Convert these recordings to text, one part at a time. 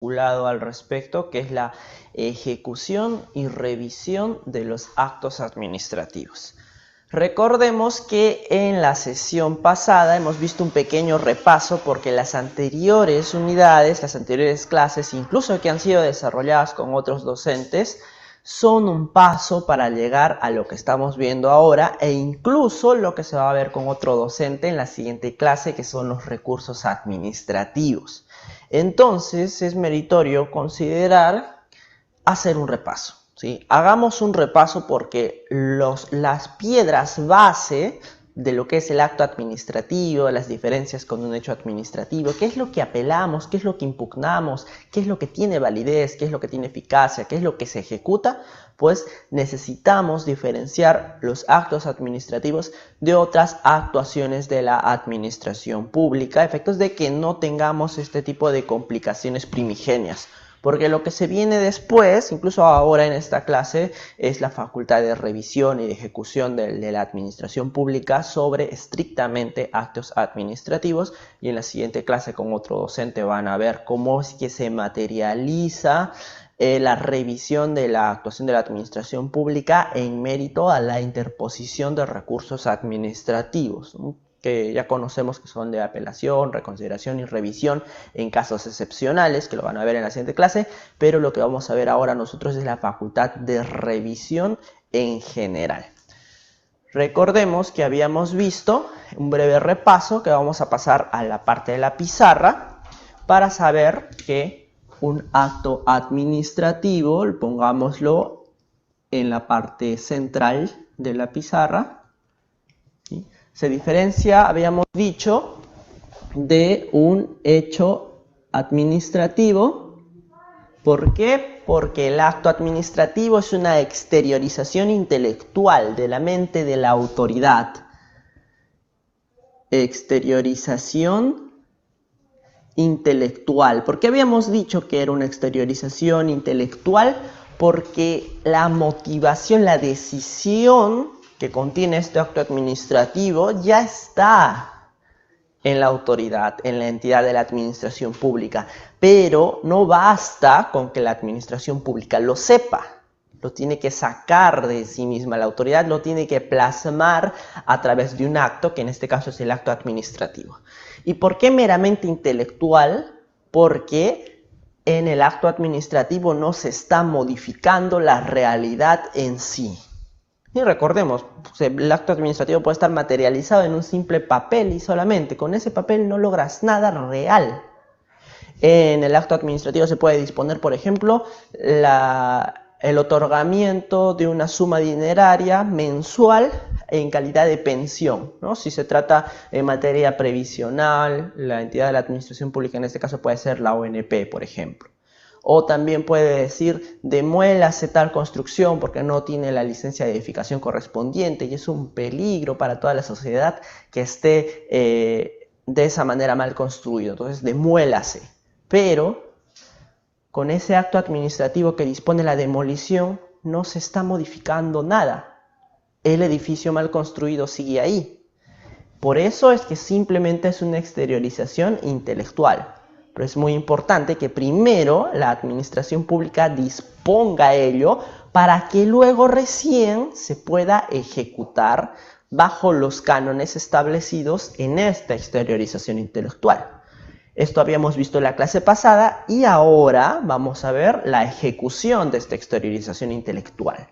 Al respecto, que es la ejecución y revisión de los actos administrativos. Recordemos que en la sesión pasada hemos visto un pequeño repaso porque las anteriores unidades, las anteriores clases, incluso que han sido desarrolladas con otros docentes, son un paso para llegar a lo que estamos viendo ahora e incluso lo que se va a ver con otro docente en la siguiente clase, que son los recursos administrativos. Entonces es meritorio considerar hacer un repaso, ¿sí? Hagamos un repaso porque las piedras base de lo que es el acto administrativo, las diferencias con un hecho administrativo, qué es lo que apelamos, qué es lo que impugnamos, qué es lo que tiene validez, qué es lo que tiene eficacia, qué es lo que se ejecuta, pues necesitamos diferenciar los actos administrativos de otras actuaciones de la administración pública, a efectos de que no tengamos este tipo de complicaciones primigenias. Porque lo que se viene después, incluso ahora en esta clase, es la facultad de revisión y de ejecución de la administración pública sobre estrictamente actos administrativos. Y en la siguiente clase con otro docente van a ver cómo es que se materializa la revisión de la actuación de la administración pública en mérito a la interposición de recursos administrativos, ¿no? Que ya conocemos que son de apelación, reconsideración y revisión en casos excepcionales, que lo van a ver en la siguiente clase, pero lo que vamos a ver ahora nosotros es la facultad de revisión en general. Recordemos que habíamos visto un breve repaso, que vamos a pasar a la parte de la pizarra, para saber que un acto administrativo, pongámoslo en la parte central de la pizarra, ¿sí? Se diferencia, habíamos dicho, de un hecho administrativo. ¿Por qué? Porque el acto administrativo es una exteriorización intelectual de la mente de la autoridad. Exteriorización intelectual. ¿Por qué habíamos dicho que era una exteriorización intelectual? Porque la motivación, la decisión que contiene este acto administrativo ya está en la autoridad, en la entidad de la administración pública. Pero no basta con que la administración pública lo sepa. Lo tiene que sacar de sí misma. La autoridad lo tiene que plasmar a través de un acto, que en este caso es el acto administrativo. ¿Y por qué meramente intelectual? Porque en el acto administrativo no se está modificando la realidad en sí. Y recordemos, el acto administrativo puede estar materializado en un simple papel y solamente con ese papel no logras nada real. En el acto administrativo se puede disponer, por ejemplo, el otorgamiento de una suma dineraria mensual en calidad de pensión, ¿no? Si se trata de materia previsional, la entidad de la administración pública en este caso puede ser la ONP, por ejemplo. O también puede decir, demuélase tal construcción porque no tiene la licencia de edificación correspondiente y es un peligro para toda la sociedad que esté de esa manera mal construido. Entonces, demuélase. Pero con ese acto administrativo que dispone la demolición no se está modificando nada. El edificio mal construido sigue ahí. Por eso es que simplemente es una exteriorización intelectual. Pero es muy importante que primero la administración pública disponga ello para que luego recién se pueda ejecutar bajo los cánones establecidos en esta exteriorización intelectual. Esto habíamos visto en la clase pasada y ahora vamos a ver la ejecución de esta exteriorización intelectual.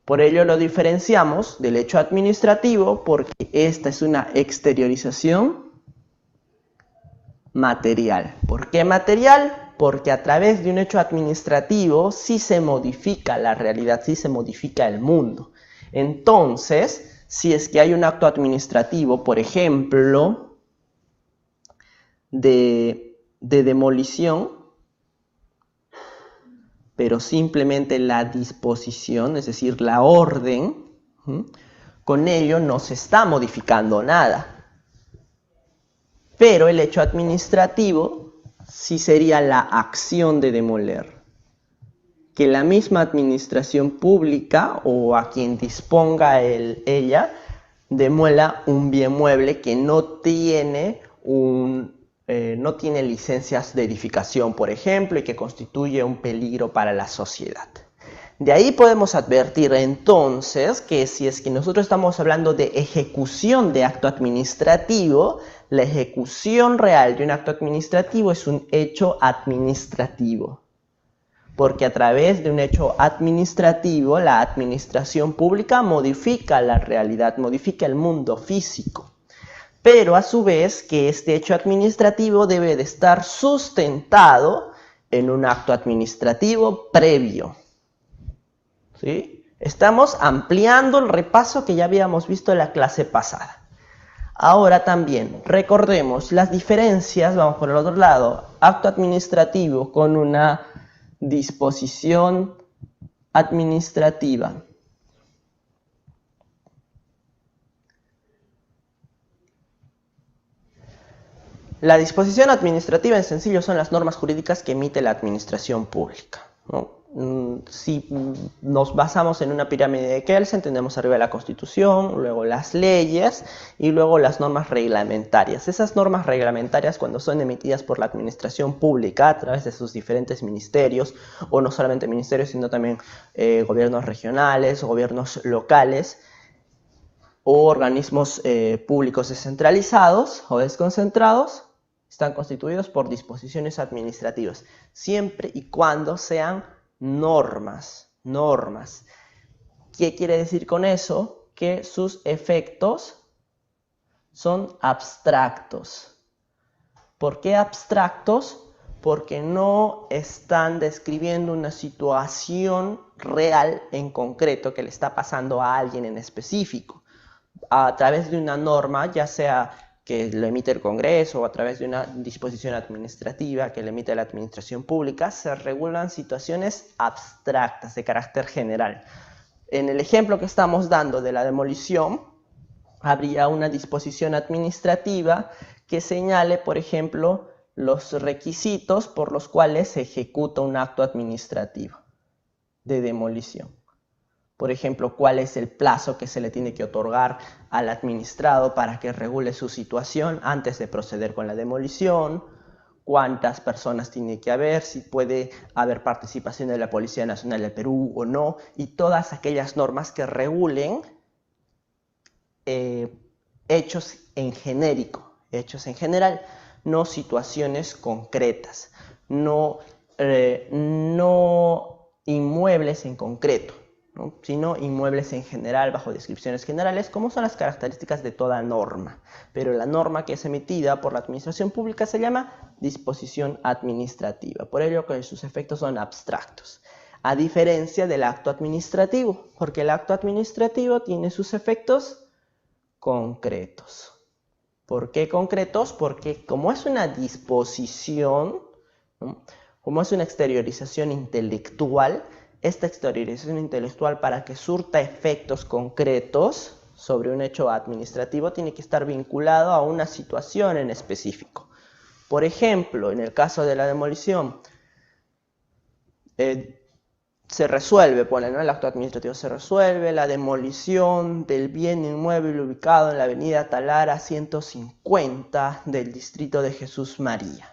Por ello lo diferenciamos del hecho administrativo porque esta es una exteriorización material. ¿Por qué material? Porque a través de un hecho administrativo sí se modifica la realidad, sí se modifica el mundo. Entonces, si es que hay un acto administrativo, por ejemplo, de demolición, pero simplemente la disposición, es decir, la orden, con ello no se está modificando nada. Pero el hecho administrativo sí sería la acción de demoler. Que la misma administración pública o a quien disponga ella demuela un bien mueble que no tiene un no tiene licencias de edificación, por ejemplo, y que constituye un peligro para la sociedad. De ahí podemos advertir entonces que si es que nosotros estamos hablando de ejecución de acto administrativo, la ejecución real de un acto administrativo es un hecho administrativo. Porque a través de un hecho administrativo, la administración pública modifica la realidad, modifica el mundo físico. Pero a su vez que este hecho administrativo debe de estar sustentado en un acto administrativo previo. ¿Sí? Estamos ampliando el repaso que ya habíamos visto en la clase pasada. Ahora también recordemos las diferencias, vamos por el otro lado, acto administrativo con una disposición administrativa. La disposición administrativa en sencillo son las normas jurídicas que emite la administración pública, ¿no? Si nos basamos en una pirámide de Kelsen, tenemos arriba la Constitución, luego las leyes y luego las normas reglamentarias. Esas normas reglamentarias, cuando son emitidas por la administración pública a través de sus diferentes ministerios, o no solamente ministerios, sino también gobiernos regionales, gobiernos locales, o organismos públicos descentralizados o desconcentrados, están constituidos por disposiciones administrativas, siempre y cuando sean normas. ¿Qué quiere decir con eso? Que sus efectos son abstractos. ¿Por qué abstractos? Porque no están describiendo una situación real en concreto que le está pasando a alguien en específico. A través de una norma, ya sea que lo emite el Congreso o a través de una disposición administrativa que le emite la administración pública, se regulan situaciones abstractas de carácter general. En el ejemplo que estamos dando de la demolición, habría una disposición administrativa que señale, por ejemplo, los requisitos por los cuales se ejecuta un acto administrativo de demolición. Por ejemplo, cuál es el plazo que se le tiene que otorgar al administrado para que regule su situación antes de proceder con la demolición, cuántas personas tiene que haber, si puede haber participación de la Policía Nacional del Perú o no, y todas aquellas normas que regulen hechos en genérico, hechos en general, no situaciones concretas, no inmuebles en concreto, ¿no? Sino inmuebles en general, bajo descripciones generales, como son las características de toda norma. Pero la norma que es emitida por la administración pública se llama disposición administrativa, por ello que sus efectos son abstractos, a diferencia del acto administrativo, porque el acto administrativo tiene sus efectos concretos. ¿Por qué concretos? Porque como es una disposición, ¿no? Como es una exteriorización intelectual, esta exteriorización intelectual, para que surta efectos concretos sobre un hecho administrativo, tiene que estar vinculado a una situación en específico. Por ejemplo, en el caso de la demolición, se resuelve, ¿no? El acto administrativo se resuelve la demolición del bien inmueble ubicado en la avenida Talara 150 del distrito de Jesús María.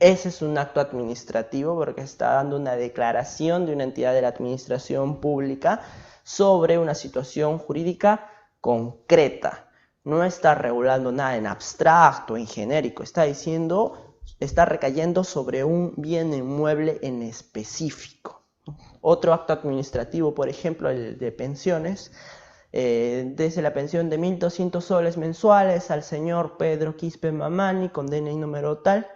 Ese es un acto administrativo porque está dando una declaración de una entidad de la administración pública sobre una situación jurídica concreta. No está regulando nada en abstracto, en genérico, está recayendo sobre un bien inmueble en específico. Otro acto administrativo, por ejemplo, el de pensiones, desde la pensión de 1.200 soles mensuales al señor Pedro Quispe Mamani con DNI número tal,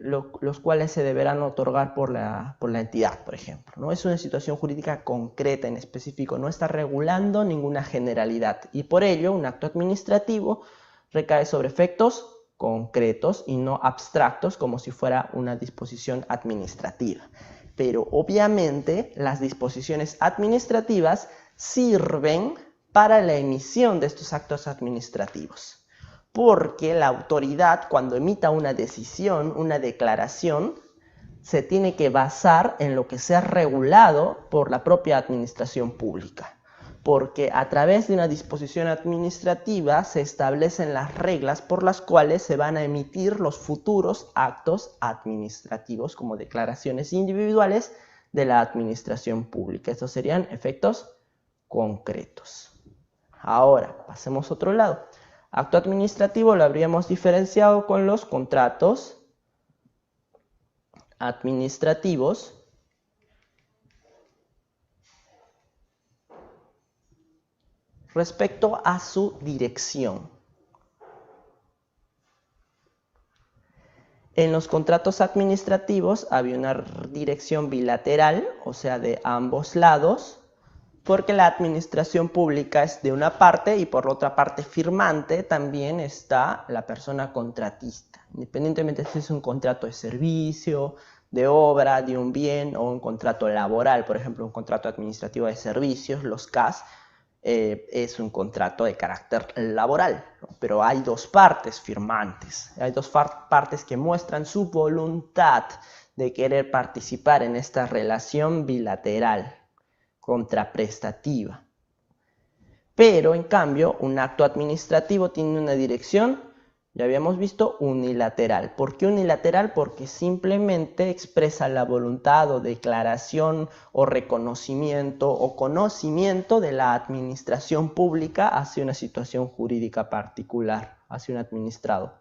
los cuales se deberán otorgar por la entidad, por ejemplo, ¿no? Es una situación jurídica concreta en específico, no está regulando ninguna generalidad y por ello un acto administrativo recae sobre efectos concretos y no abstractos como si fuera una disposición administrativa. Pero obviamente las disposiciones administrativas sirven para la emisión de estos actos administrativos. Porque la autoridad, cuando emita una decisión, una declaración, se tiene que basar en lo que sea regulado por la propia administración pública. porque a través de una disposición administrativa se establecen las reglas por las cuales se van a emitir los futuros actos administrativos como declaraciones individuales de la administración pública. Estos serían efectos concretos. Ahora, pasemos a otro lado. Acto administrativo lo habríamos diferenciado con los contratos administrativos respecto a su dirección. En los contratos administrativos había una dirección bilateral, o sea, de ambos lados, porque la administración pública es de una parte y por otra parte firmante también está la persona contratista. Independientemente si es un contrato de servicio, de obra, de un bien o un contrato laboral, por ejemplo, un contrato administrativo de servicios, los CAS, es un contrato de carácter laboral, ¿no? Pero hay dos partes firmantes, hay dos partes que muestran su voluntad de querer participar en esta relación bilateral, contraprestativa. Pero en cambio, un acto administrativo tiene una dirección, ya habíamos visto, unilateral. ¿Por qué unilateral? Porque simplemente expresa la voluntad o declaración o reconocimiento o conocimiento de la administración pública hacia una situación jurídica particular, hacia un administrado,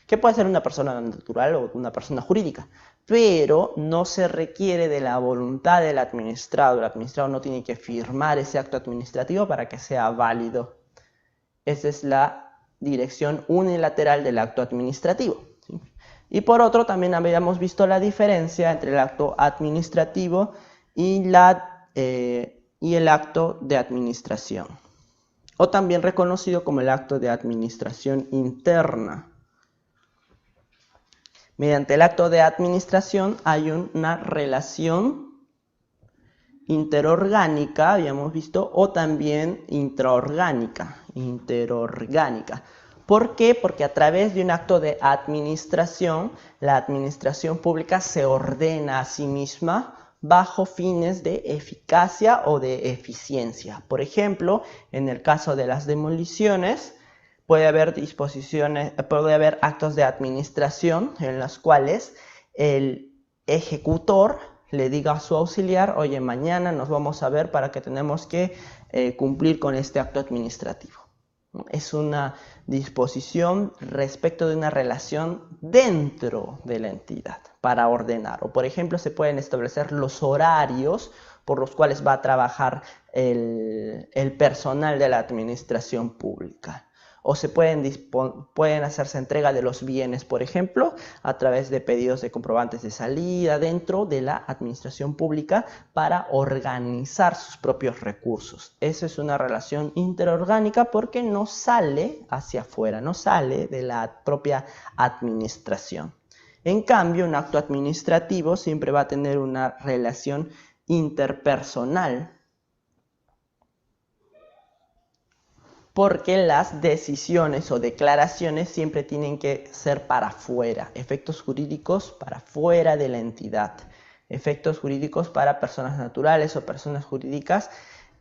que puede ser una persona natural o una persona jurídica, pero no se requiere de la voluntad del administrado. El administrado no tiene que firmar ese acto administrativo para que sea válido. Esa es la dirección unilateral del acto administrativo, ¿sí? Y por otro, también habíamos visto la diferencia entre el acto administrativo y el acto de administración, o también reconocido como el acto de administración interna. Mediante el acto de administración hay una relación interorgánica, habíamos visto, o también intraorgánica. ¿Por qué? Porque a través de un acto de administración, la administración pública se ordena a sí misma bajo fines de eficacia o de eficiencia. Por ejemplo, en el caso de las demoliciones, puede haber actos de administración en los cuales el ejecutor le diga a su auxiliar: oye, mañana nos vamos a ver para que tenemos que cumplir con este acto administrativo. Es una disposición respecto de una relación dentro de la entidad para ordenar. O por ejemplo, se pueden establecer los horarios por los cuales va a trabajar el personal de la administración pública. O se pueden hacerse entrega de los bienes, por ejemplo, a través de pedidos de comprobantes de salida dentro de la administración pública para organizar sus propios recursos. Esa es una relación interorgánica porque no sale hacia afuera, no sale de la propia administración. En cambio, un acto administrativo siempre va a tener una relación interpersonal, porque las decisiones o declaraciones siempre tienen que ser para afuera, efectos jurídicos para fuera de la entidad, efectos jurídicos para personas naturales o personas jurídicas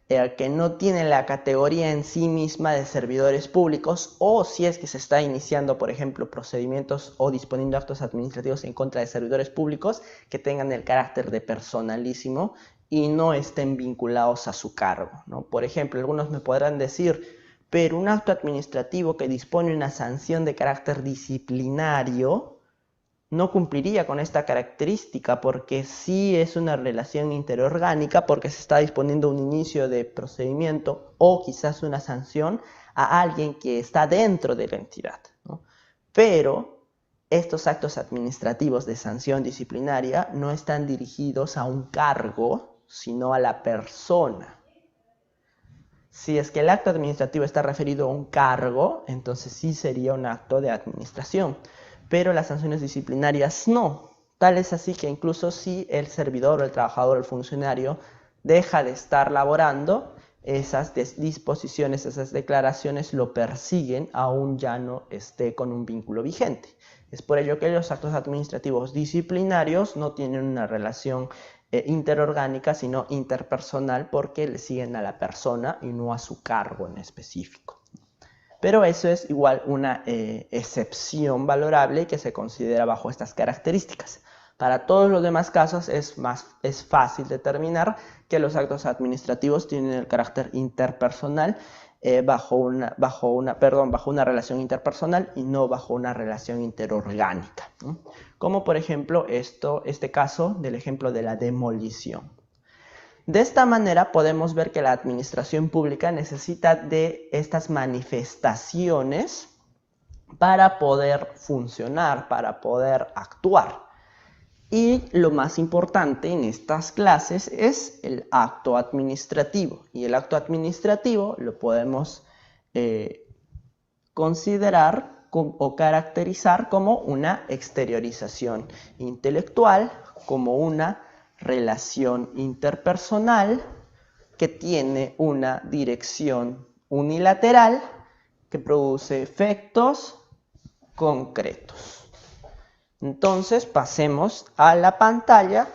que no tienen la categoría en sí misma de servidores públicos, o si es que se está iniciando, por ejemplo, procedimientos o disponiendo actos administrativos en contra de servidores públicos que tengan el carácter de personalísimo y no estén vinculados a su cargo, ¿no? Por ejemplo, algunos me podrán decir: pero un acto administrativo que dispone una sanción de carácter disciplinario no cumpliría con esta característica, porque sí es una relación interorgánica, porque se está disponiendo un inicio de procedimiento o quizás una sanción a alguien que está dentro de la entidad, ¿no? Pero estos actos administrativos de sanción disciplinaria no están dirigidos a un cargo, sino a la persona. Si es que el acto administrativo está referido a un cargo, entonces sí sería un acto de administración, pero las sanciones disciplinarias no. Tal es así que incluso si el servidor, el trabajador, el funcionario deja de estar laborando, esas disposiciones, esas declaraciones lo persiguen aún ya no esté con un vínculo vigente. Es por ello que los actos administrativos disciplinarios no tienen una relación interorgánica, sino interpersonal, porque le siguen a la persona y no a su cargo en específico. Pero eso es igual una excepción valorable que se considera bajo estas características. Para todos los demás casos es fácil determinar que los actos administrativos tienen el carácter interpersonal bajo una relación interpersonal y no bajo una relación interorgánica, ¿no? Como por ejemplo este caso del ejemplo de la demolición. De esta manera podemos ver que la administración pública necesita de estas manifestaciones para poder funcionar, para poder actuar. Y lo más importante en estas clases es el acto administrativo. Y el acto administrativo lo podemos considerar o caracterizar como una exteriorización intelectual, como una relación interpersonal que tiene una dirección unilateral que produce efectos concretos. Entonces pasemos a la pantalla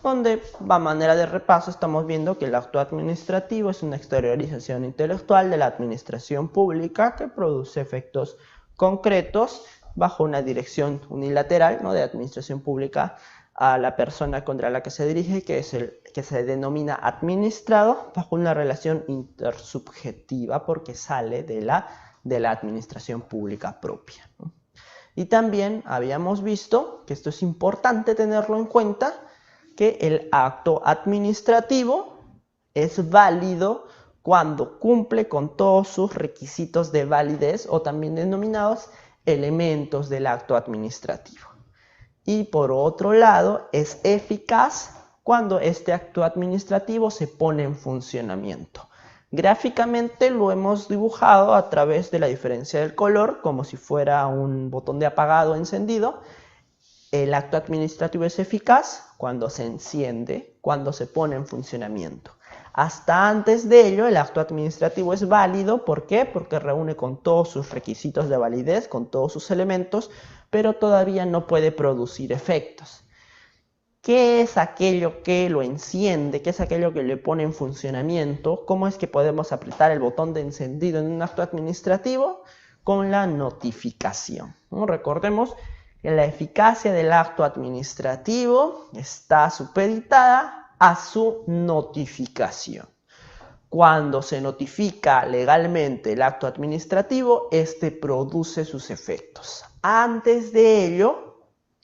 donde a manera de repaso estamos viendo que el acto administrativo es una exteriorización intelectual de la administración pública que produce efectos concretos bajo una dirección unilateral, ¿no?, de administración pública a la persona contra la que se dirige, que es el que se denomina administrado, bajo una relación intersubjetiva porque sale de la administración pública propia, ¿no? Y también habíamos visto, que esto es importante tenerlo en cuenta, que el acto administrativo es válido cuando cumple con todos sus requisitos de validez o también denominados elementos del acto administrativo. Y por otro lado, es eficaz cuando este acto administrativo se pone en funcionamiento. Gráficamente lo hemos dibujado a través de la diferencia del color, como si fuera un botón de apagado o encendido. El acto administrativo es eficaz cuando se enciende, cuando se pone en funcionamiento. Hasta antes de ello, el acto administrativo es válido. ¿Por qué? Porque reúne con todos sus requisitos de validez, con todos sus elementos, pero todavía no puede producir efectos. ¿Qué es aquello que lo enciende? ¿Qué es aquello que le pone en funcionamiento? ¿Cómo es que podemos apretar el botón de encendido en un acto administrativo? Con la notificación, ¿no? Recordemos que la eficacia del acto administrativo está supeditada a su notificación. Cuando se notifica legalmente el acto administrativo, este produce sus efectos. Antes de ello,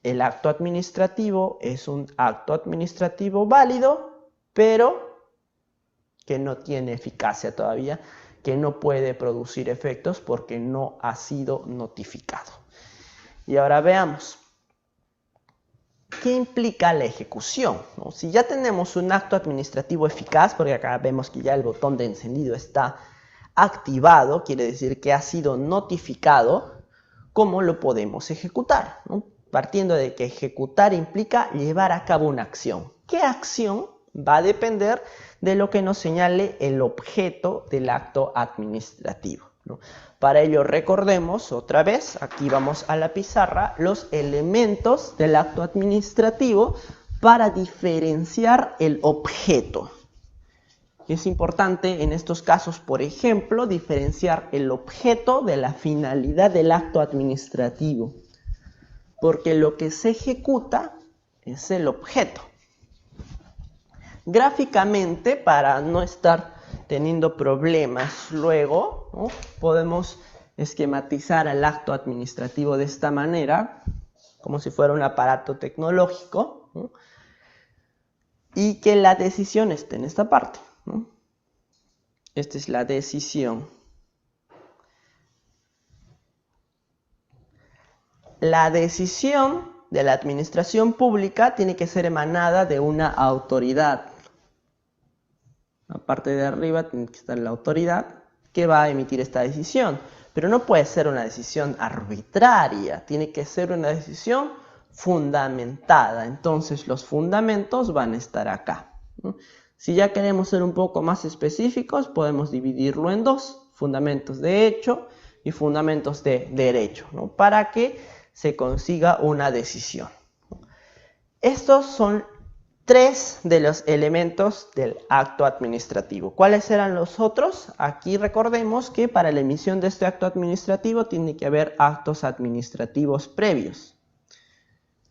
el acto administrativo es un acto administrativo válido, pero que no tiene eficacia todavía, que no puede producir efectos porque no ha sido notificado. Y ahora veamos, ¿qué implica la ejecución? ¿No? Si ya tenemos un acto administrativo eficaz, porque acá vemos que ya el botón de encendido está activado, quiere decir que ha sido notificado, ¿cómo lo podemos ejecutar? ¿No? Partiendo de que ejecutar implica llevar a cabo una acción. ¿Qué acción? Va a depender de lo que nos señale el objeto del acto administrativo, ¿no? Para ello recordemos otra vez, aquí vamos a la pizarra, los elementos del acto administrativo para diferenciar el objeto. Es importante en estos casos, por ejemplo, diferenciar el objeto de la finalidad del acto administrativo, porque lo que se ejecuta es el objeto. Gráficamente, para no estar teniendo problemas luego, ¿no?, podemos esquematizar el acto administrativo de esta manera, como si fuera un aparato tecnológico, ¿no?, y que la decisión esté en esta parte, ¿no? Esta es la decisión. La decisión de la administración pública tiene que ser emanada de una autoridad. La parte de arriba tiene que estar la autoridad que va a emitir esta decisión. Pero no puede ser una decisión arbitraria, tiene que ser una decisión fundamentada. Entonces los fundamentos van a estar acá, ¿no? Si ya queremos ser un poco más específicos, podemos dividirlo en dos: fundamentos de hecho y fundamentos de derecho, ¿no?, para que se consiga una decisión. Estos son 3 de los elementos del acto administrativo. ¿Cuáles eran los otros? Aquí recordemos que para la emisión de este acto administrativo tiene que haber actos administrativos previos,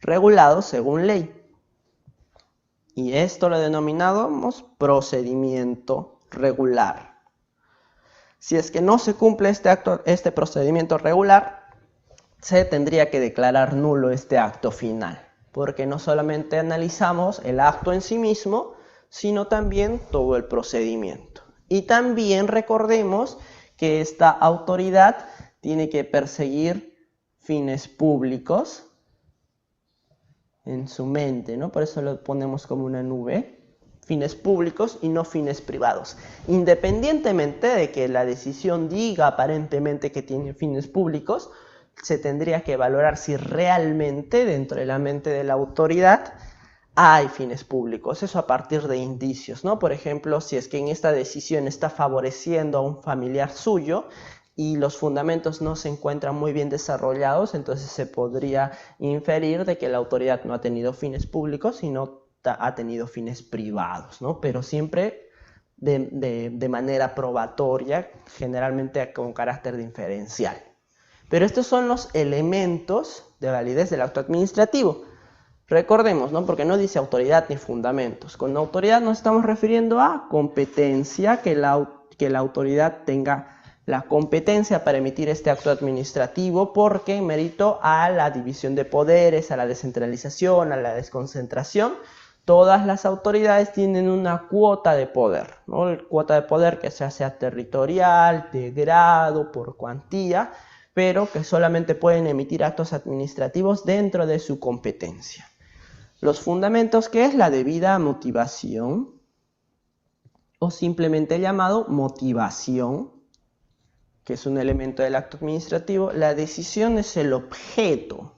regulados según ley. Y esto lo denominamos procedimiento regular. Si es que no se cumple este procedimiento regular, se tendría que declarar nulo este acto final, porque no solamente analizamos el acto en sí mismo, sino también todo el procedimiento. Y también recordemos que esta autoridad tiene que perseguir fines públicos en su mente, ¿no? Por eso lo ponemos como una nube, fines públicos y no fines privados. Independientemente de que la decisión diga aparentemente que tiene fines públicos, se tendría que valorar si realmente dentro de la mente de la autoridad hay fines públicos. Eso a partir de indicios, ¿no? Por ejemplo, si es que en esta decisión está favoreciendo a un familiar suyo y los fundamentos no se encuentran muy bien desarrollados, entonces se podría inferir de que la autoridad no ha tenido fines públicos, sino ha tenido fines privados, ¿no? Pero siempre de manera probatoria, generalmente con carácter diferencial. Pero estos son los elementos de validez del acto administrativo. Recordemos, ¿no? Porque no dice autoridad ni fundamentos. Con autoridad nos estamos refiriendo a competencia, que la autoridad tenga la competencia para emitir este acto administrativo, porque en mérito a la división de poderes, a la descentralización, a la desconcentración, todas las autoridades tienen una cuota de poder, ¿no? Cuota de poder que sea territorial, de grado, por cuantía, pero que solamente pueden emitir actos administrativos dentro de su competencia. Los fundamentos, que es la debida motivación, o simplemente llamado motivación, que es un elemento del acto administrativo. La decisión es el objeto.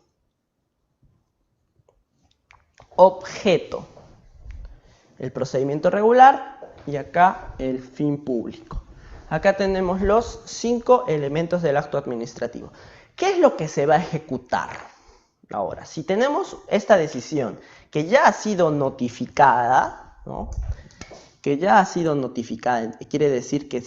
El procedimiento regular y acá el fin público. Acá tenemos los 5 elementos del acto administrativo. ¿Qué es lo que se va a ejecutar? Ahora, si tenemos esta decisión que ya ha sido notificada, ¿no? Que ya ha sido notificada, quiere decir que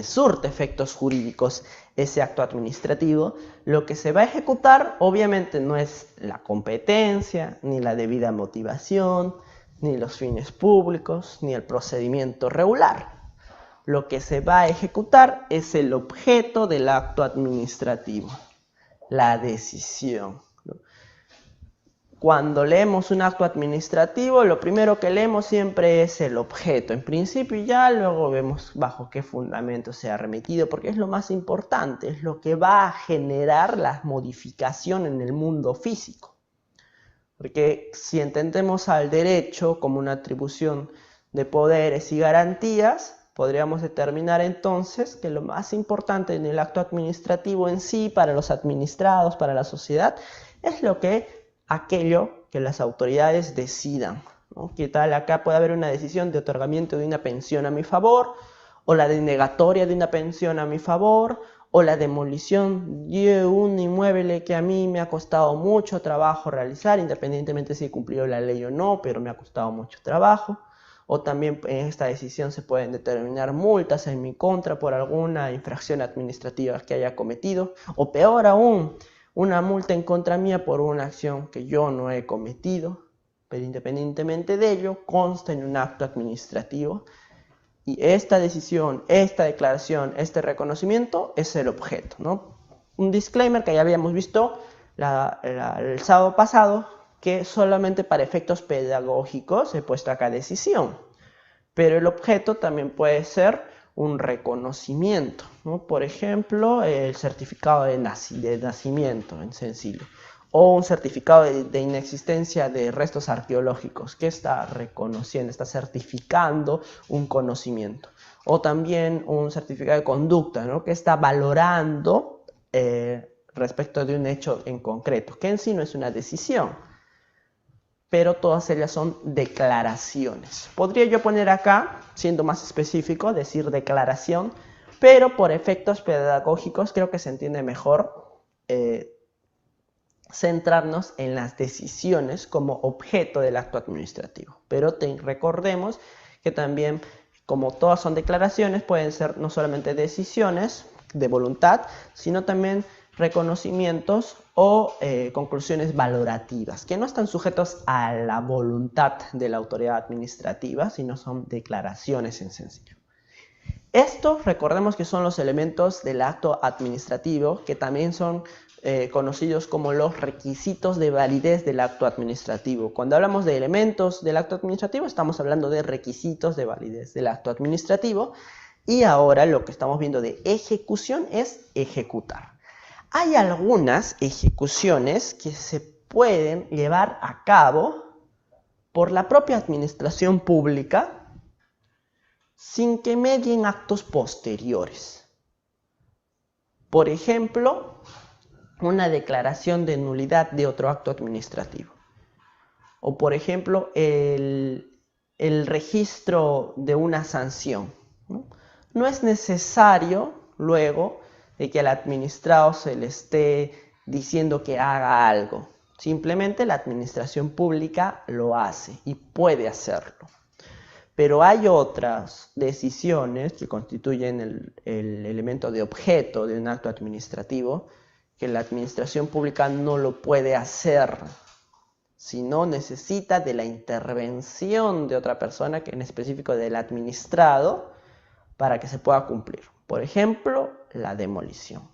surte efectos jurídicos ese acto administrativo, lo que se va a ejecutar obviamente no es la competencia, ni la debida motivación, ni los fines públicos, ni el procedimiento regular. Lo que se va a ejecutar es el objeto del acto administrativo, la decisión. Cuando leemos un acto administrativo, lo primero que leemos siempre es el objeto, en principio, y ya luego vemos bajo qué fundamento se ha remitido, porque es lo más importante, es lo que va a generar la modificación en el mundo físico. Porque si entendemos al derecho como una atribución de poderes y garantías, podríamos determinar entonces que lo más importante en el acto administrativo en sí, para los administrados, para la sociedad, es aquello que las autoridades decidan, ¿no? ¿Qué tal? Acá puede haber una decisión de otorgamiento de una pensión a mi favor, o la denegatoria de una pensión a mi favor, o la demolición de un inmueble que a mí me ha costado mucho trabajo realizar, independientemente si he cumplido la ley o no, pero me ha costado mucho trabajo. O también en esta decisión se pueden determinar multas en mi contra por alguna infracción administrativa que haya cometido, o peor aún, una multa en contra mía por una acción que yo no he cometido, pero independientemente de ello, consta en un acto administrativo. Y esta decisión, esta declaración, este reconocimiento es el objeto, ¿no? Un disclaimer que ya habíamos visto el sábado pasado, que solamente para efectos pedagógicos he puesto acá decisión. Pero el objeto también puede ser un reconocimiento, ¿no? Por ejemplo, el certificado de nacimiento en sencillo. O un certificado de inexistencia de restos arqueológicos, que está reconociendo, está certificando un conocimiento. O también un certificado de conducta, ¿no? Que está valorando respecto de un hecho en concreto, que en sí no es una decisión, pero todas ellas son declaraciones. Podría yo poner acá, siendo más específico, decir declaración, pero por efectos pedagógicos creo que se entiende mejor centrarnos en las decisiones como objeto del acto administrativo. Pero recordemos que también, como todas son declaraciones, pueden ser no solamente decisiones de voluntad, sino también reconocimientos o conclusiones valorativas, que no están sujetos a la voluntad de la autoridad administrativa, sino son declaraciones en sencillo. Estos, recordemos que son los elementos del acto administrativo, que también son conocidos como los requisitos de validez del acto administrativo. Cuando hablamos de elementos del acto administrativo, estamos hablando de requisitos de validez del acto administrativo. Y ahora lo que estamos viendo de ejecución es ejecutar. Hay algunas ejecuciones que se pueden llevar a cabo por la propia administración pública sin que medien actos posteriores. Por ejemplo, una declaración de nulidad de otro acto administrativo. O por ejemplo, el registro de una sanción, ¿no? No es necesario luego de que al administrado se le esté diciendo que haga algo. Simplemente la administración pública lo hace y puede hacerlo. Pero hay otras decisiones que constituyen el elemento de objeto de un acto administrativo que la administración pública no lo puede hacer, sino necesita de la intervención de otra persona, que en específico del administrado, para que se pueda cumplir. Por ejemplo, la demolición.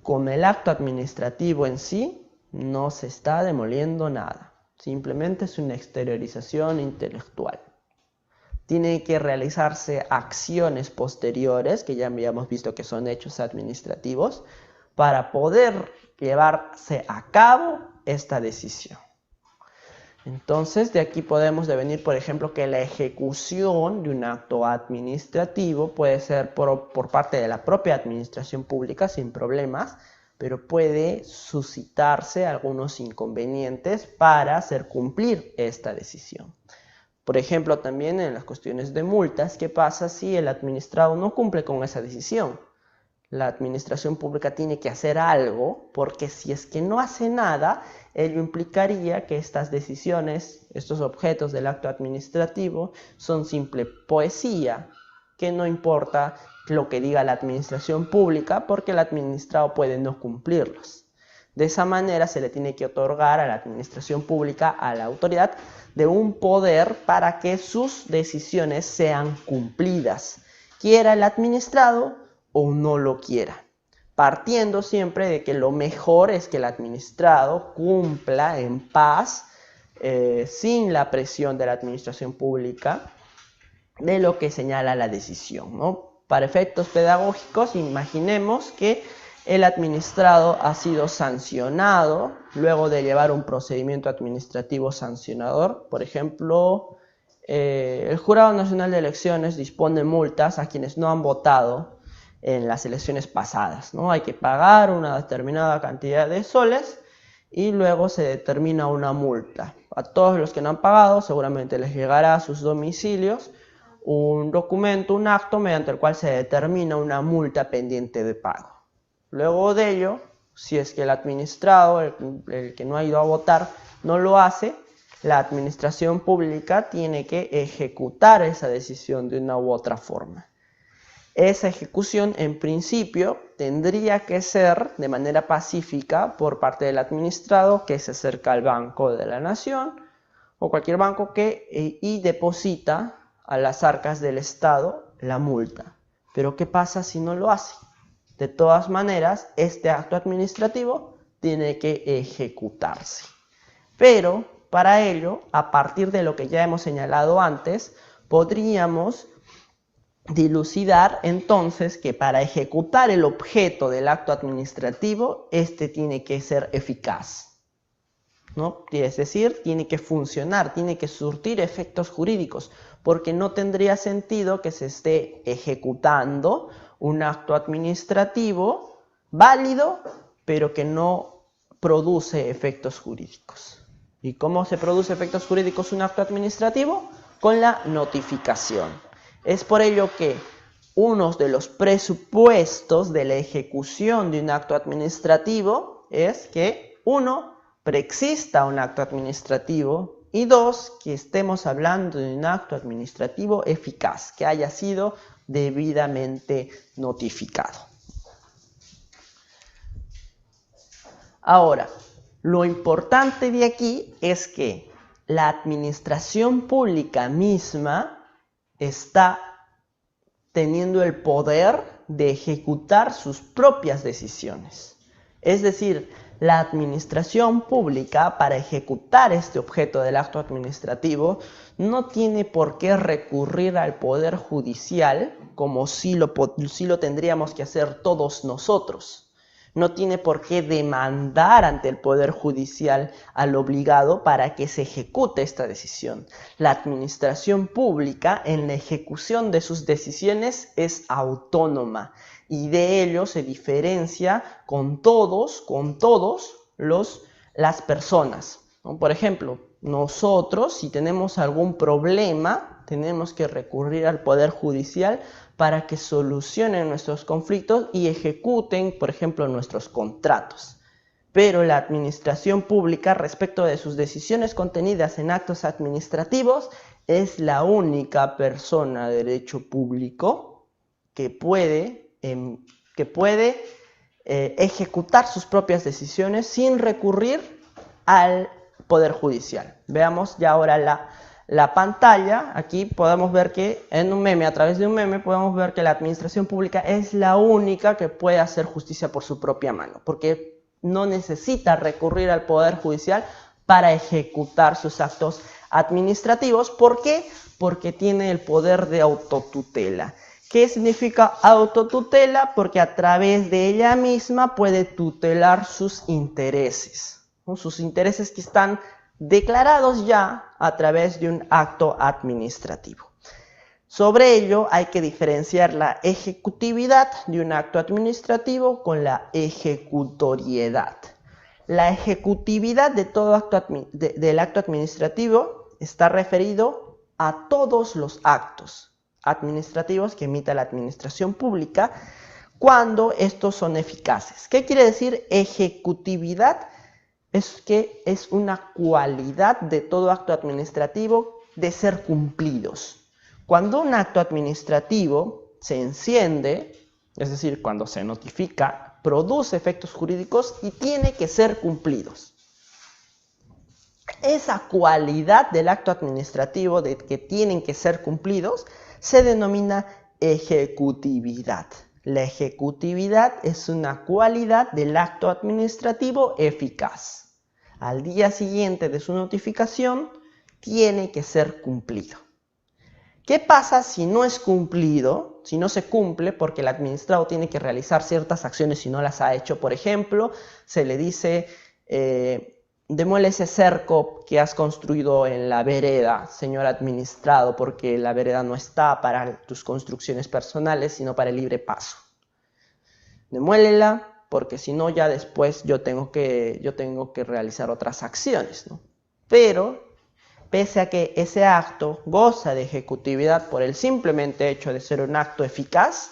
Con el acto administrativo en sí no se está demoliendo nada. Simplemente es una exteriorización intelectual. Tienen que realizarse acciones posteriores, que ya habíamos visto que son hechos administrativos, para poder llevarse a cabo esta decisión. Entonces, de aquí podemos devenir, por ejemplo, que la ejecución de un acto administrativo puede ser por parte de la propia administración pública sin problemas, pero puede suscitarse algunos inconvenientes para hacer cumplir esta decisión. Por ejemplo, también en las cuestiones de multas, ¿qué pasa si el administrado no cumple con esa decisión? La administración pública tiene que hacer algo, porque si es que no hace nada, ello implicaría que estas decisiones, estos objetos del acto administrativo, son simple poesía, que no importa lo que diga la administración pública, porque el administrado puede no cumplirlos. De esa manera se le tiene que otorgar a la administración pública, a la autoridad, de un poder para que sus decisiones sean cumplidas, quiera el administrado o no lo quiera, partiendo siempre de que lo mejor es que el administrado cumpla en paz, sin la presión de la administración pública, de lo que señala la decisión, ¿no? Para efectos pedagógicos, imaginemos que el administrado ha sido sancionado luego de llevar un procedimiento administrativo sancionador. Por ejemplo, el Jurado Nacional de Elecciones dispone multas a quienes no han votado en las elecciones pasadas, ¿no? Hay que pagar una determinada cantidad de soles y luego se determina una multa. A todos los que no han pagado seguramente les llegará a sus domicilios un documento, un acto mediante el cual se determina una multa pendiente de pago. Luego de ello, si es que el administrado, el que no ha ido a votar, no lo hace, la administración pública tiene que ejecutar esa decisión de una u otra forma. Esa ejecución, en principio, tendría que ser de manera pacífica por parte del administrado, que se acerca al Banco de la Nación o cualquier banco y deposita a las arcas del Estado la multa. Pero ¿qué pasa si no lo hace? De todas maneras, este acto administrativo tiene que ejecutarse. Pero para ello, a partir de lo que ya hemos señalado antes, podríamos dilucidar entonces que para ejecutar el objeto del acto administrativo, este tiene que ser eficaz, ¿no? Es decir, tiene que funcionar, tiene que surtir efectos jurídicos, porque no tendría sentido que se esté ejecutando un acto administrativo válido, pero que no produce efectos jurídicos. ¿Y cómo se produce efectos jurídicos un acto administrativo? Con la notificación. Es por ello que uno de los presupuestos de la ejecución de un acto administrativo es que 1. Preexista un acto administrativo y 2. Que estemos hablando de un acto administrativo eficaz, que haya sido debidamente notificado. Ahora, lo importante de aquí es que la administración pública misma está teniendo el poder de ejecutar sus propias decisiones. Es decir, la administración pública, para ejecutar este objeto del acto administrativo, no tiene por qué recurrir al Poder Judicial como si lo tendríamos que hacer todos nosotros. No tiene por qué demandar ante el Poder Judicial al obligado para que se ejecute esta decisión. La administración pública en la ejecución de sus decisiones es autónoma y de ello se diferencia con las personas, ¿no? Por ejemplo, nosotros, si tenemos algún problema, tenemos que recurrir al Poder Judicial para que solucionen nuestros conflictos y ejecuten, por ejemplo, nuestros contratos. Pero la administración pública, respecto de sus decisiones contenidas en actos administrativos, es la única persona de derecho público que puede ejecutar sus propias decisiones sin recurrir al Poder Judicial. Veamos ya ahora la pantalla. Aquí podemos ver que a través de un meme, podemos ver que la administración pública es la única que puede hacer justicia por su propia mano, porque no necesita recurrir al Poder Judicial para ejecutar sus actos administrativos. ¿Por qué? Porque tiene el poder de autotutela. ¿Qué significa autotutela? Porque a través de ella misma puede tutelar sus intereses, ¿no? Sus intereses que están declarados ya a través de un acto administrativo. Sobre ello hay que diferenciar la ejecutividad de un acto administrativo con la ejecutoriedad. La ejecutividad de todo del acto administrativo está referido a todos los actos administrativos que emita la administración pública cuando estos son eficaces. ¿Qué quiere decir ejecutividad? Es que es una cualidad de todo acto administrativo de ser cumplidos. Cuando un acto administrativo se enciende, es decir, cuando se notifica, produce efectos jurídicos y tiene que ser cumplidos. Esa cualidad del acto administrativo de que tienen que ser cumplidos se denomina ejecutividad. La ejecutividad es una cualidad del acto administrativo eficaz. Al día siguiente de su notificación, tiene que ser cumplido. ¿Qué pasa si no es cumplido? Si no se cumple porque el administrado tiene que realizar ciertas acciones y no las ha hecho. Por ejemplo, se le dice, demuele ese cerco que has construido en la vereda, señor administrado, porque la vereda no está para tus construcciones personales, sino para el libre paso. Demuélela, porque si no ya después yo tengo que realizar otras acciones, ¿no? Pero, pese a que ese acto goza de ejecutividad por el simplemente hecho de ser un acto eficaz,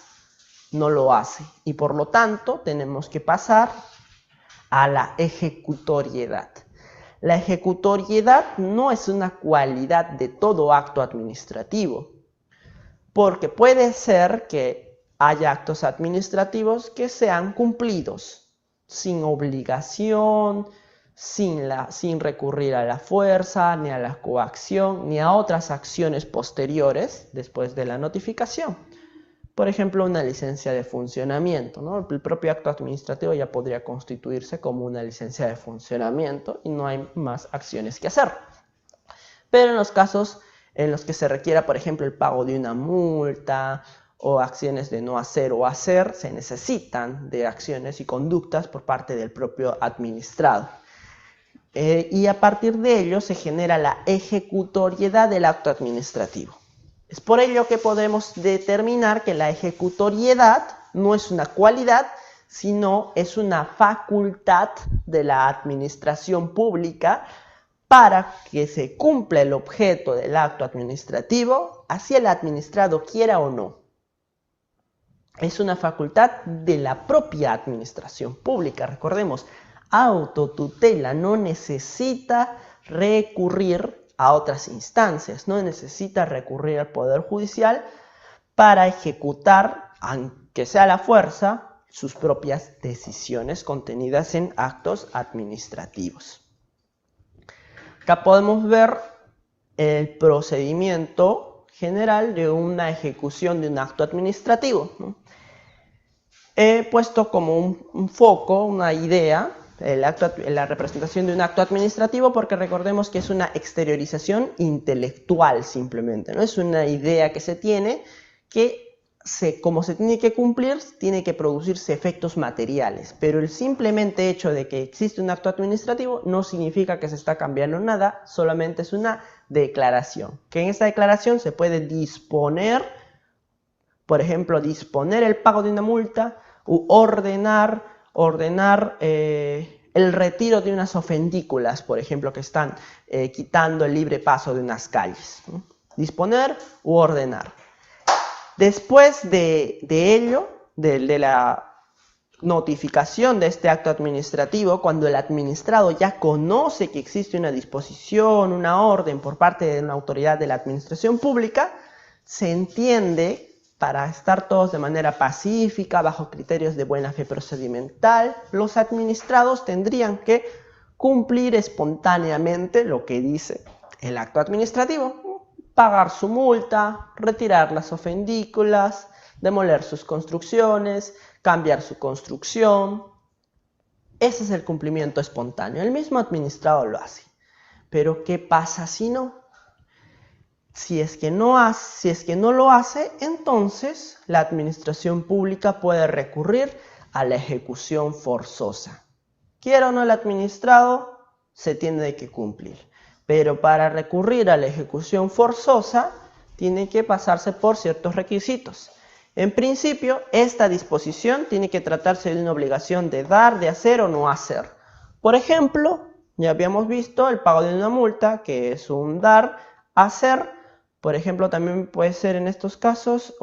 no lo hace. Y por lo tanto, tenemos que pasar a la ejecutoriedad. La ejecutoriedad no es una cualidad de todo acto administrativo, porque puede ser que haya actos administrativos que sean cumplidos sin obligación, sin recurrir a la fuerza, ni a la coacción, ni a otras acciones posteriores después de la notificación. Por ejemplo, una licencia de funcionamiento, ¿no? El propio acto administrativo ya podría constituirse como una licencia de funcionamiento y no hay más acciones que hacer. Pero en los casos en los que se requiera, por ejemplo, el pago de una multa o acciones de no hacer o hacer, se necesitan de acciones y conductas por parte del propio administrado. Y a partir de ello se genera la ejecutoriedad del acto administrativo. Es por ello que podemos determinar que la ejecutoriedad no es una cualidad, sino es una facultad de la administración pública para que se cumpla el objeto del acto administrativo, así el administrado quiera o no. Es una facultad de la propia administración pública. Recordemos, autotutela, no necesita recurrir a otras instancias, no necesita recurrir al Poder Judicial para ejecutar, aunque sea a la fuerza, sus propias decisiones contenidas en actos administrativos. Acá podemos ver el procedimiento general de una ejecución de un acto administrativo, ¿no? He puesto como un foco, una idea, la representación de un acto administrativo, porque recordemos que es una exteriorización intelectual simplemente, ¿no? Es una idea que se tiene que, como se tiene que cumplir, tiene que producirse efectos materiales, pero el simplemente hecho de que existe un acto administrativo no significa que se está cambiando nada, solamente es una declaración, que en esta declaración se puede disponer, por ejemplo, disponer el pago de una multa u ordenar el retiro de unas ofendículas, por ejemplo, que están quitando el libre paso de unas calles, ¿no? Disponer u ordenar. Después de ello, de la notificación de este acto administrativo, cuando el administrado ya conoce que existe una disposición, una orden por parte de una autoridad de la administración pública, se entiende, para estar todos de manera pacífica, bajo criterios de buena fe procedimental, los administrados tendrían que cumplir espontáneamente lo que dice el acto administrativo: pagar su multa, retirar las ofendículas, demoler sus construcciones, cambiar su construcción. Ese es el cumplimiento espontáneo. El mismo administrado lo hace. Pero ¿qué pasa si no? Si es que no lo hace, entonces la administración pública puede recurrir a la ejecución forzosa. Quiera o no el administrado, se tiene que cumplir. Pero para recurrir a la ejecución forzosa, tiene que pasarse por ciertos requisitos. En principio, esta disposición tiene que tratarse de una obligación de dar, de hacer o no hacer. Por ejemplo, ya habíamos visto el pago de una multa, que es un dar, hacer. Por ejemplo, también puede ser en estos casos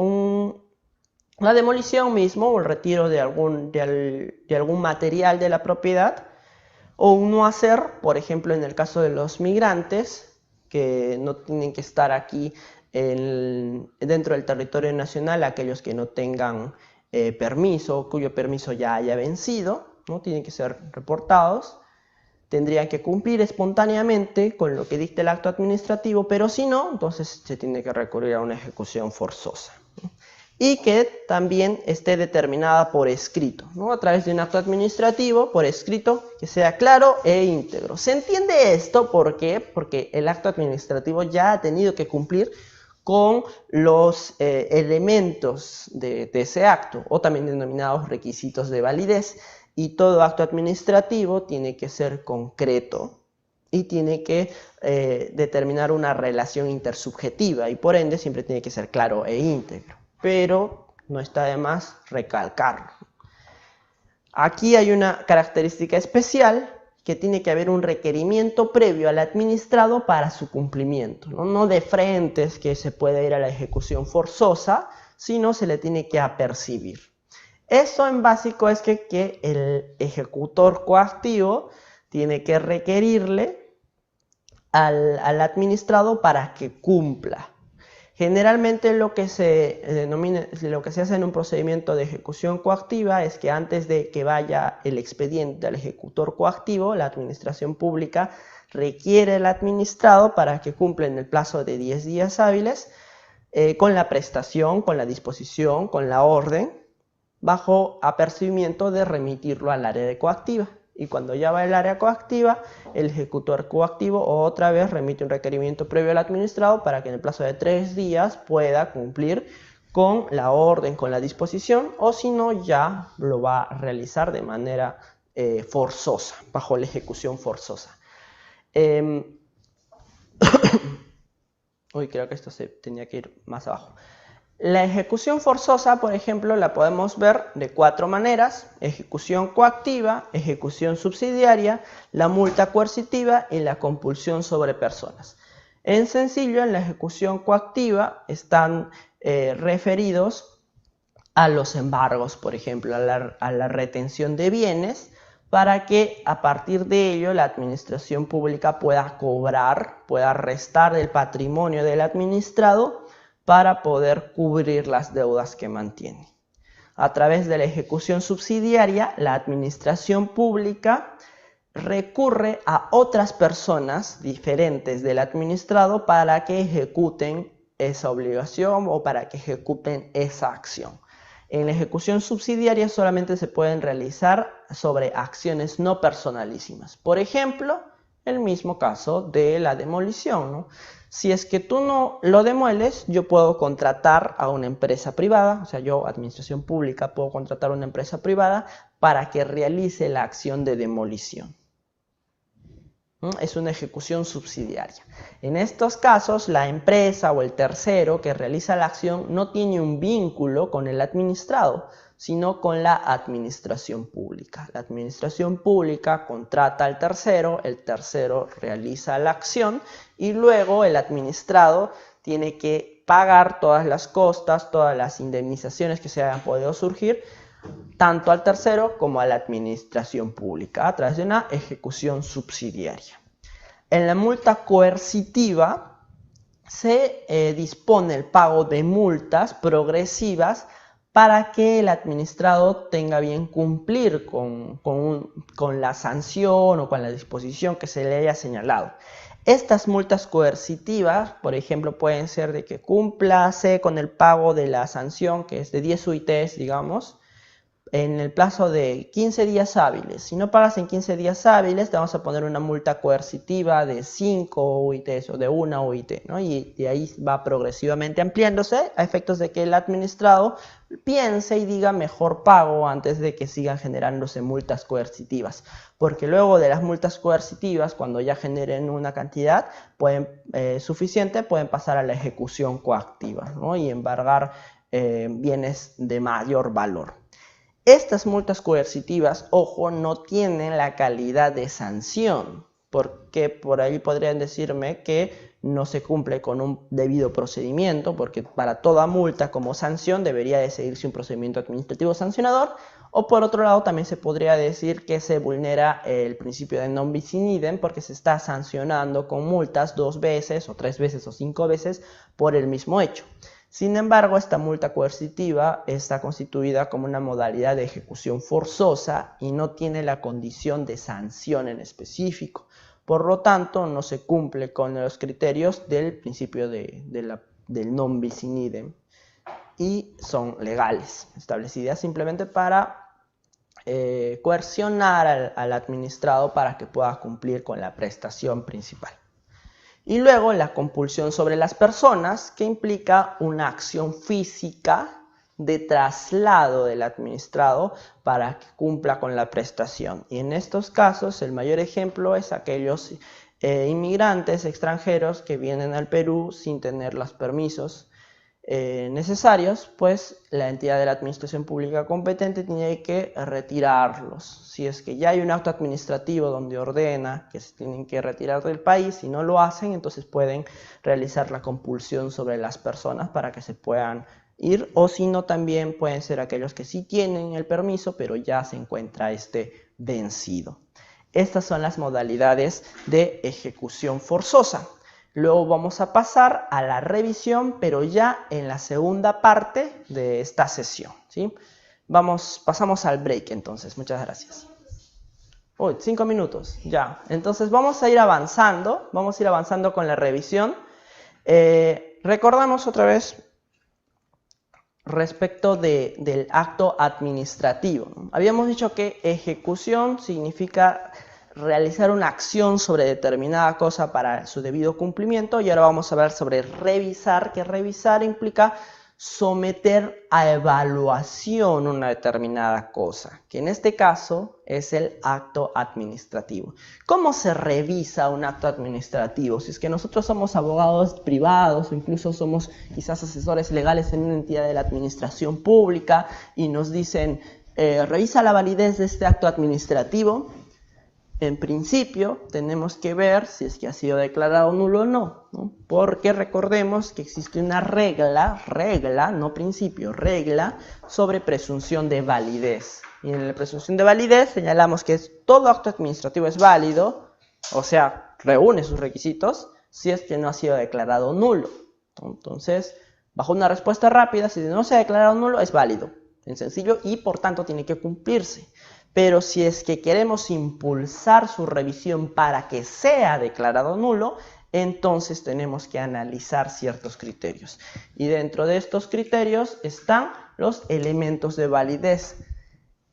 la demolición mismo o el retiro de algún material de la propiedad, o un no hacer, por ejemplo, en el caso de los migrantes, que no tienen que estar aquí dentro del territorio nacional, aquellos que no tengan permiso, cuyo permiso ya haya vencido, ¿no? Tienen que ser reportados. Tendrían que cumplir espontáneamente con lo que dicta el acto administrativo, pero si no, entonces se tiene que recurrir a una ejecución forzosa, ¿no? Y que también esté determinada por escrito, ¿no? A través de un acto administrativo por escrito que sea claro e íntegro. ¿Se entiende esto? ¿Por qué? Porque el acto administrativo ya ha tenido que cumplir con los elementos de ese acto, o también denominados requisitos de validez. Y todo acto administrativo tiene que ser concreto y tiene que determinar una relación intersubjetiva, y por ende siempre tiene que ser claro e íntegro. Pero no está de más recalcarlo. Aquí hay una característica especial, que tiene que haber un requerimiento previo al administrado para su cumplimiento, ¿no? No de frente es que se puede ir a la ejecución forzosa, sino se le tiene que apercibir. Eso en básico es que el ejecutor coactivo tiene que requerirle al administrado para que cumpla. Generalmente lo que se hace en un procedimiento de ejecución coactiva es que antes de que vaya el expediente al ejecutor coactivo, la administración pública requiere al administrado para que cumpla en el plazo de 10 días hábiles con la prestación, con la disposición, con la orden, bajo apercibimiento de remitirlo al área de coactiva. Y cuando ya va el área coactiva, el ejecutor coactivo otra vez remite un requerimiento previo al administrado para que en el plazo de 3 días pueda cumplir con la orden, con la disposición, o si no ya lo va a realizar de manera forzosa, bajo la ejecución forzosa. Uy, creo que esto se tenía que ir más abajo. La ejecución forzosa, por ejemplo, la podemos ver de 4 maneras: ejecución coactiva, ejecución subsidiaria, la multa coercitiva y la compulsión sobre personas. En sencillo, en la ejecución coactiva están referidos a los embargos, por ejemplo, a la retención de bienes para que a partir de ello la administración pública pueda cobrar, pueda restar del patrimonio del administrado para poder cubrir las deudas que mantiene. A través de la ejecución subsidiaria, la administración pública recurre a otras personas diferentes del administrado para que ejecuten esa obligación o para que ejecuten esa acción. En la ejecución subsidiaria solamente se pueden realizar sobre acciones no personalísimas. Por ejemplo, el mismo caso de la demolición, ¿no? Si es que tú no lo demueles, yo puedo contratar a una empresa privada, o sea, yo, administración pública, puedo contratar a una empresa privada para que realice la acción de demolición. Es una ejecución subsidiaria. En estos casos, la empresa o el tercero que realiza la acción no tiene un vínculo con el administrado, sino con la administración pública. La administración pública contrata al tercero, el tercero realiza la acción y luego el administrado tiene que pagar todas las costas, todas las indemnizaciones que se hayan podido surgir, tanto al tercero como a la administración pública, a través de una ejecución subsidiaria. En la multa coercitiva se dispone el pago de multas progresivas para que el administrado tenga bien cumplir con la sanción o con la disposición que se le haya señalado. Estas multas coercitivas, por ejemplo, pueden ser de que cúmplase con el pago de la sanción, que es de 10 UITs, digamos, en el plazo de 15 días hábiles. Si no pagas en 15 días hábiles, te vamos a poner una multa coercitiva de 5 UITs o de 1 UIT, ¿no? Y de ahí va progresivamente ampliándose a efectos de que el administrado piense y diga mejor pago antes de que sigan generándose multas coercitivas. Porque luego de las multas coercitivas, cuando ya generen una cantidad suficiente, pueden pasar a la ejecución coactiva, ¿no? Y embargar bienes de mayor valor. Estas multas coercitivas, ojo, no tienen la calidad de sanción, porque por ahí podrían decirme que no se cumple con un debido procedimiento, porque para toda multa como sanción debería de seguirse un procedimiento administrativo sancionador, o por otro lado también se podría decir que se vulnera el principio de non bis in idem, porque se está sancionando con multas 2 veces, o 3 veces, o 5 veces por el mismo hecho. Sin embargo, esta multa coercitiva está constituida como una modalidad de ejecución forzosa y no tiene la condición de sanción en específico. Por lo tanto, no se cumple con los criterios del principio del non bis in idem y son legales, establecidas simplemente para coercionar al administrado para que pueda cumplir con la prestación principal. Y luego la compulsión sobre las personas, que implica una acción física de traslado del administrado para que cumpla con la prestación. Y en estos casos el mayor ejemplo es aquellos inmigrantes extranjeros que vienen al Perú sin tener los permisos necesarios, pues la entidad de la administración pública competente tiene que retirarlos. Si es que ya hay un acto administrativo donde ordena que se tienen que retirar del país y no lo hacen, entonces pueden realizar la compulsión sobre las personas para que se puedan ir, o si no también pueden ser aquellos que sí tienen el permiso pero ya se encuentra vencido. Estas son las modalidades de ejecución forzosa. Luego vamos a pasar a la revisión, pero ya en la segunda parte de esta sesión, ¿sí? Pasamos al break entonces. Muchas gracias. Uy, 5 minutos, ya. Entonces vamos a ir avanzando con la revisión. Recordamos otra vez respecto del acto administrativo, ¿no? Habíamos dicho que ejecución significa realizar una acción sobre determinada cosa para su debido cumplimiento, y ahora vamos a hablar sobre revisar, que revisar implica someter a evaluación una determinada cosa, que en este caso es el acto administrativo. ¿Cómo se revisa un acto administrativo? Si es que nosotros somos abogados privados o incluso somos quizás asesores legales en una entidad de la administración pública y nos dicen, revisa la validez de este acto administrativo. En principio tenemos que ver si es que ha sido declarado nulo o no, ¿no? Porque recordemos que existe una regla, no principio, regla sobre presunción de validez, Y en la presunción de validez señalamos que todo acto administrativo es válido, o sea, reúne sus requisitos, si es que no ha sido declarado nulo. Entonces, bajo una respuesta rápida, si no se ha declarado nulo, es válido, en sencillo, y por tanto tiene que cumplirse. Pero si es que queremos impulsar su revisión para que sea declarado nulo, entonces tenemos que analizar ciertos criterios. Y dentro de estos criterios están los elementos de validez.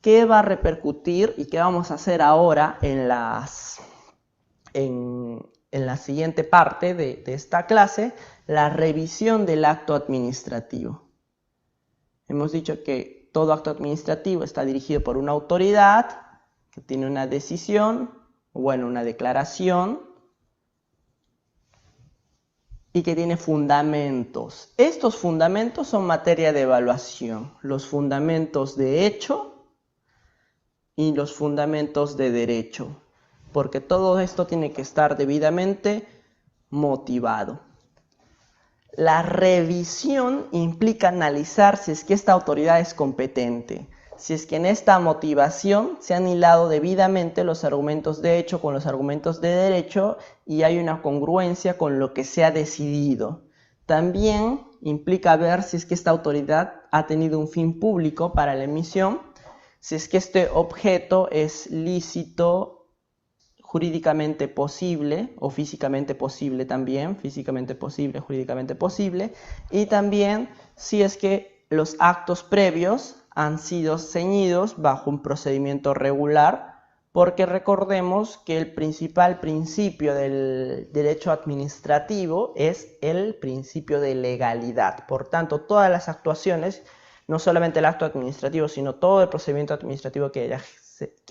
¿Qué va a repercutir y qué vamos a hacer ahora en la siguiente parte de esta clase? La revisión del acto administrativo. Hemos dicho que todo acto administrativo está dirigido por una autoridad que tiene una decisión, bueno, una declaración, y que tiene fundamentos. Estos fundamentos son materia de evaluación, los fundamentos de hecho y los fundamentos de derecho, porque todo esto tiene que estar debidamente motivado. La revisión implica analizar si es que esta autoridad es competente, si es que en esta motivación se han hilado debidamente los argumentos de hecho con los argumentos de derecho y hay una congruencia con lo que se ha decidido. También implica ver si es que esta autoridad ha tenido un fin público para la emisión, si es que este objeto es lícito, jurídicamente posible o físicamente posible también, físicamente posible, jurídicamente posible, y también si es que los actos previos han sido ceñidos bajo un procedimiento regular, porque recordemos que el principal principio del derecho administrativo es el principio de legalidad. Por tanto, todas las actuaciones, no solamente el acto administrativo, sino todo el procedimiento administrativo que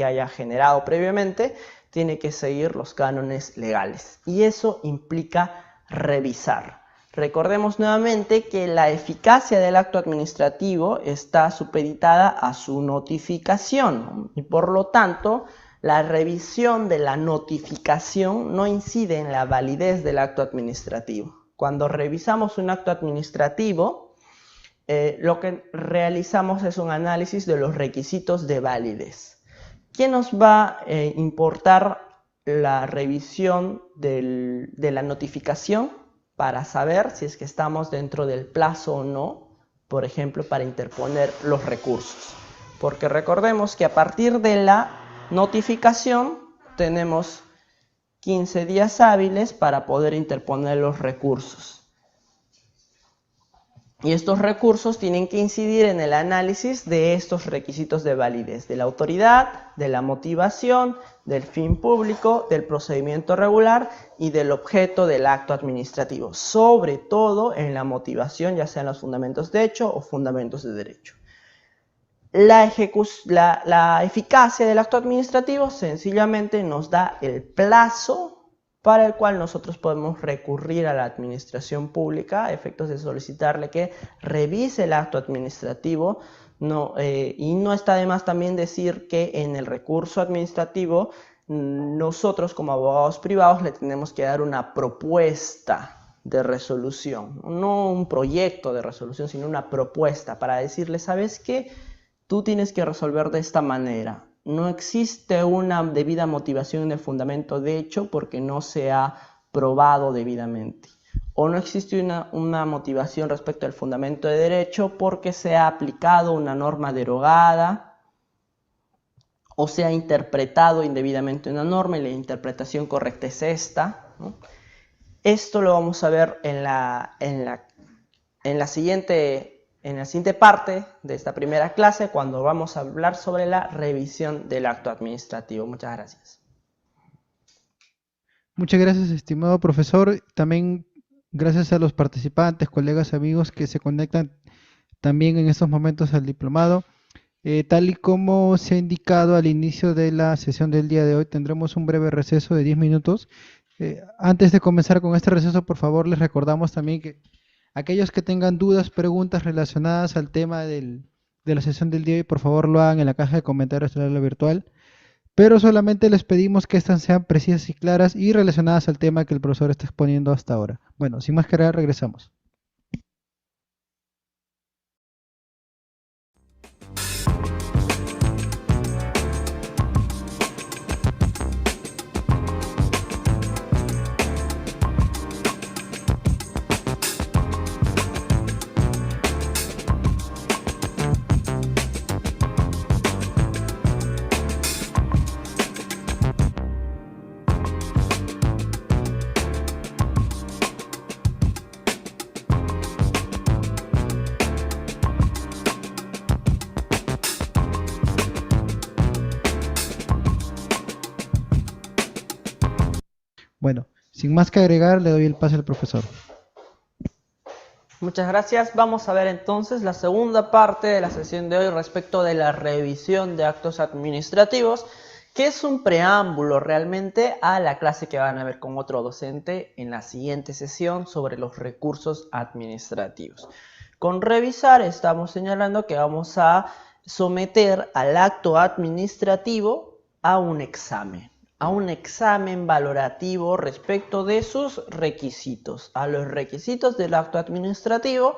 haya generado previamente, tiene que seguir los cánones legales. Y eso implica revisar. Recordemos nuevamente que la eficacia del acto administrativo está supeditada a su notificación. Y por lo tanto, la revisión de la notificación no incide en la validez del acto administrativo. Cuando revisamos un acto administrativo, lo que realizamos es un análisis de los requisitos de validez. ¿Qué nos va a importar la revisión de la notificación para saber si es que estamos dentro del plazo o no? Por ejemplo, para interponer los recursos. Porque recordemos que a partir de la notificación tenemos 15 días hábiles para poder interponer los recursos. Y estos recursos tienen que incidir en el análisis de estos requisitos de validez, de la autoridad, de la motivación, del fin público, del procedimiento regular y del objeto del acto administrativo. Sobre todo en la motivación, ya sean los fundamentos de hecho o fundamentos de derecho. La eficacia del acto administrativo sencillamente nos da el plazo para el cual nosotros podemos recurrir a la administración pública a efectos de solicitarle que revise el acto administrativo. Y no está de más también decir que en el recurso administrativo nosotros como abogados privados le tenemos que dar una propuesta de resolución, no un proyecto de resolución, sino una propuesta para decirle, ¿sabes qué? Tú tienes que resolver de esta manera. No existe una debida motivación en el fundamento de hecho porque no se ha probado debidamente. O no existe una motivación respecto al fundamento de derecho porque se ha aplicado una norma derogada o se ha interpretado indebidamente una norma y la interpretación correcta es esta, ¿no? Esto lo vamos a ver en la siguiente parte de esta primera clase, cuando vamos a hablar sobre la revisión del acto administrativo. Muchas gracias. Muchas gracias, estimado profesor. También gracias a los participantes, colegas, amigos que se conectan también en estos momentos al diplomado. Tal y como se ha indicado al inicio de la sesión del día de hoy, tendremos un breve receso de 10 minutos. Antes de comenzar con este receso, por favor, les recordamos también que aquellos que tengan dudas, preguntas relacionadas al tema de la sesión del día de hoy, por favor lo hagan en la caja de comentarios del aula virtual, pero solamente les pedimos que estas sean precisas y claras y relacionadas al tema que el profesor está exponiendo hasta ahora. Bueno, sin más que agregar, regresamos. Bueno, sin más que agregar, le doy el pase al profesor. Muchas gracias. Vamos a ver entonces la segunda parte de la sesión de hoy respecto de la revisión de actos administrativos, que es un preámbulo realmente a la clase que van a ver con otro docente en la siguiente sesión sobre los recursos administrativos. Con revisar estamos señalando que vamos a someter al acto administrativo a un examen valorativo respecto de sus requisitos, a los requisitos del acto administrativo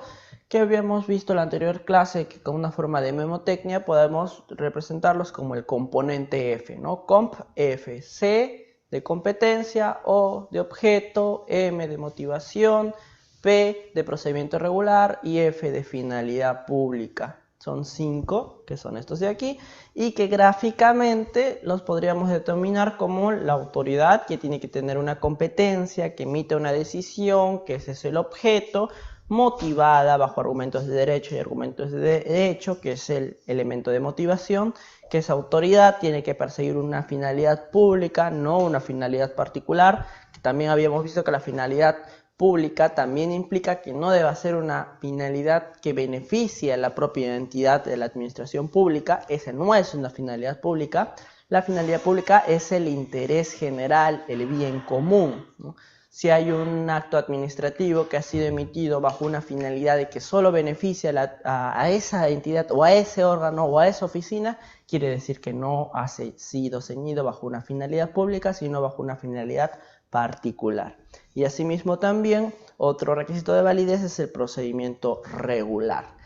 que habíamos visto en la anterior clase, que con una forma de memotecnia podemos representarlos como el componente F, ¿no? Comp F, C de competencia, O de objeto, M de motivación, P de procedimiento regular y F de finalidad pública. Son 5, que son estos de aquí, y que gráficamente los podríamos determinar como la autoridad, que tiene que tener una competencia, que emite una decisión, que ese es el objeto, motivada bajo argumentos de derecho y argumentos de derecho, que es el elemento de motivación, que esa autoridad tiene que perseguir una finalidad pública, no una finalidad particular, que también habíamos visto que la finalidad pública también implica que no deba ser una finalidad que beneficie a la propia entidad de la administración pública. Esa no es una finalidad pública. La finalidad pública es el interés general, el bien común, ¿no? Si hay un acto administrativo que ha sido emitido bajo una finalidad de que solo beneficia a esa entidad o a ese órgano o a esa oficina, quiere decir que no ha sido ceñido bajo una finalidad pública, sino bajo una finalidad particular. Y asimismo también otro requisito de validez es el procedimiento regular.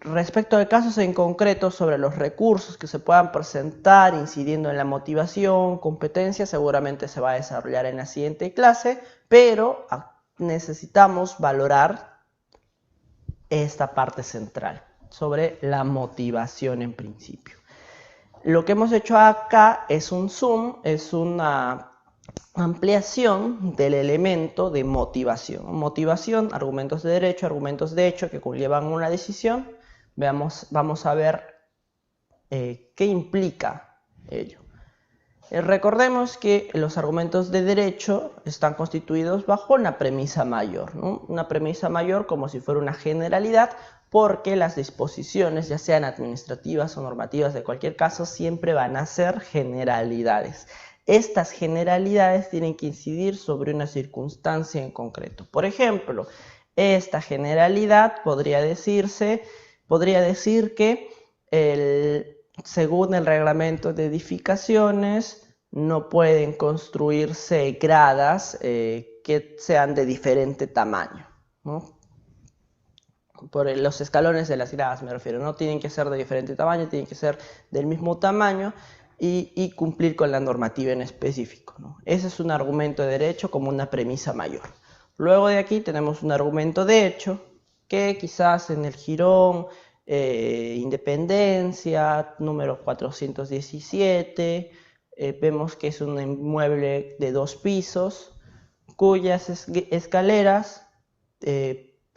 Respecto de casos en concreto sobre los recursos que se puedan presentar incidiendo en la motivación, competencia, seguramente se va a desarrollar en la siguiente clase, pero necesitamos valorar esta parte central sobre la motivación en principio. Lo que hemos hecho acá es un zoom, es una ampliación del elemento de motivación. Motivación, argumentos de derecho, argumentos de hecho que conllevan una decisión. Vamos a ver qué implica ello. Recordemos que los argumentos de derecho están constituidos bajo una premisa mayor, ¿no? Una premisa mayor como si fuera una generalidad, porque las disposiciones, ya sean administrativas o normativas de cualquier caso, siempre van a ser generalidades. Estas generalidades tienen que incidir sobre una circunstancia en concreto. Por ejemplo, esta generalidad podría decir que según el reglamento de edificaciones no pueden construirse gradas que sean de diferente tamaño, ¿no? Por los escalones de las gradas me refiero, no tienen que ser de diferente tamaño, tienen que ser del mismo tamaño y cumplir con la normativa en específico, ¿no? Ese es un argumento de derecho como una premisa mayor. Luego de aquí tenemos un argumento de hecho que quizás en el jirón Independencia, número 417, vemos que es un inmueble de 2 pisos, cuyas escaleras,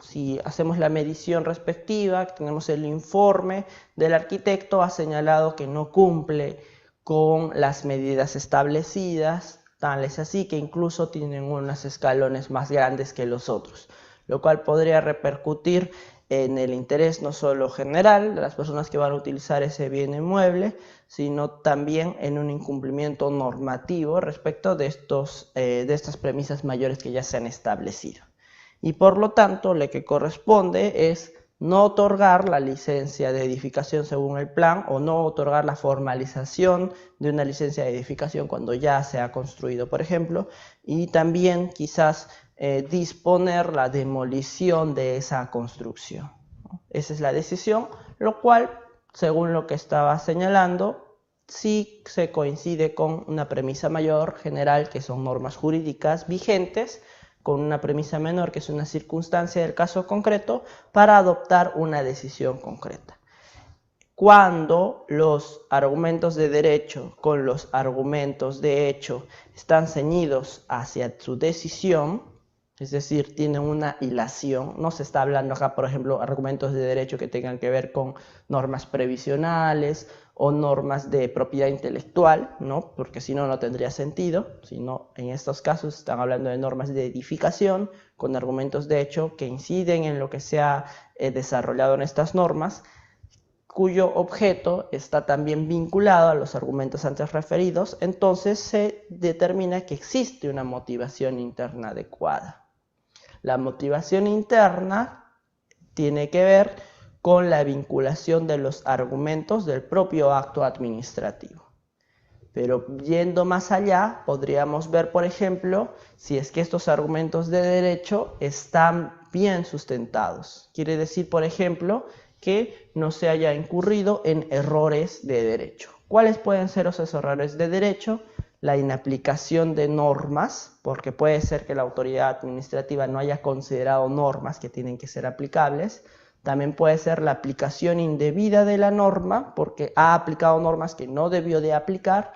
si hacemos la medición respectiva, tenemos el informe del arquitecto, ha señalado que no cumple con las medidas establecidas, tal es así que incluso tienen unos escalones más grandes que los otros, lo cual podría repercutir en el interés no solo general de las personas que van a utilizar ese bien inmueble, sino también en un incumplimiento normativo respecto de estas premisas mayores que ya se han establecido. Y por lo tanto, lo que corresponde es no otorgar la licencia de edificación según el plan o no otorgar la formalización de una licencia de edificación cuando ya se ha construido, por ejemplo, y también quizás disponer la demolición de esa construcción, ¿no? Esa es la decisión, lo cual, según lo que estaba señalando, sí se coincide con una premisa mayor general, que son normas jurídicas vigentes, con una premisa menor, que es una circunstancia del caso concreto, para adoptar una decisión concreta. Cuando los argumentos de derecho con los argumentos de hecho están ceñidos hacia su decisión, es decir, tienen una hilación, no se está hablando acá, por ejemplo, argumentos de derecho que tengan que ver con normas previsionales o normas de propiedad intelectual, ¿no? Porque si no, no tendría sentido. Sino, en estos casos están hablando de normas de edificación con argumentos de hecho que inciden en lo que se ha desarrollado en estas normas, cuyo objeto está también vinculado a los argumentos antes referidos. Entonces se determina que existe una motivación interna adecuada. La motivación interna tiene que ver con la vinculación de los argumentos del propio acto administrativo. Pero yendo más allá, podríamos ver, por ejemplo, si es que estos argumentos de derecho están bien sustentados. Quiere decir, por ejemplo, que no se haya incurrido en errores de derecho. ¿Cuáles pueden ser esos errores de derecho? La inaplicación de normas, porque puede ser que la autoridad administrativa no haya considerado normas que tienen que ser aplicables. También puede ser la aplicación indebida de la norma, porque ha aplicado normas que no debió de aplicar,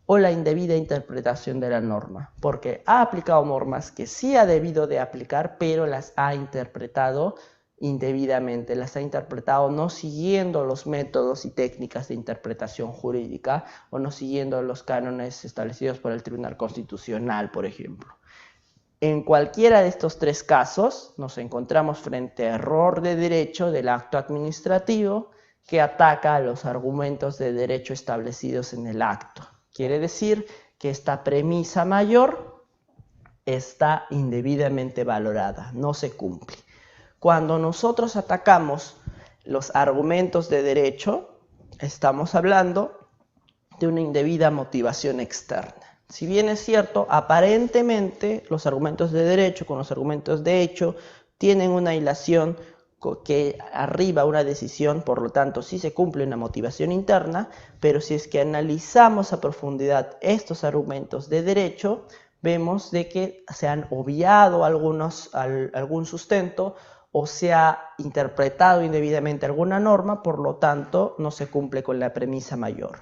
o la indebida interpretación de la norma, porque ha aplicado normas que sí ha debido de aplicar, pero las ha interpretado indebidamente, las ha interpretado no siguiendo los métodos y técnicas de interpretación jurídica, o no siguiendo los cánones establecidos por el Tribunal Constitucional, por ejemplo. En cualquiera de estos tres casos nos encontramos frente a error de derecho del acto administrativo que ataca a los argumentos de derecho establecidos en el acto. Quiere decir que esta premisa mayor está indebidamente valorada, no se cumple. Cuando nosotros atacamos los argumentos de derecho, estamos hablando de una indebida motivación externa. Si bien es cierto, aparentemente los argumentos de derecho con los argumentos de hecho tienen una hilación que arriba a una decisión, por lo tanto sí se cumple una motivación interna, pero si es que analizamos a profundidad estos argumentos de derecho, vemos de que se han obviado algún sustento o se ha interpretado indebidamente alguna norma, por lo tanto no se cumple con la premisa mayor.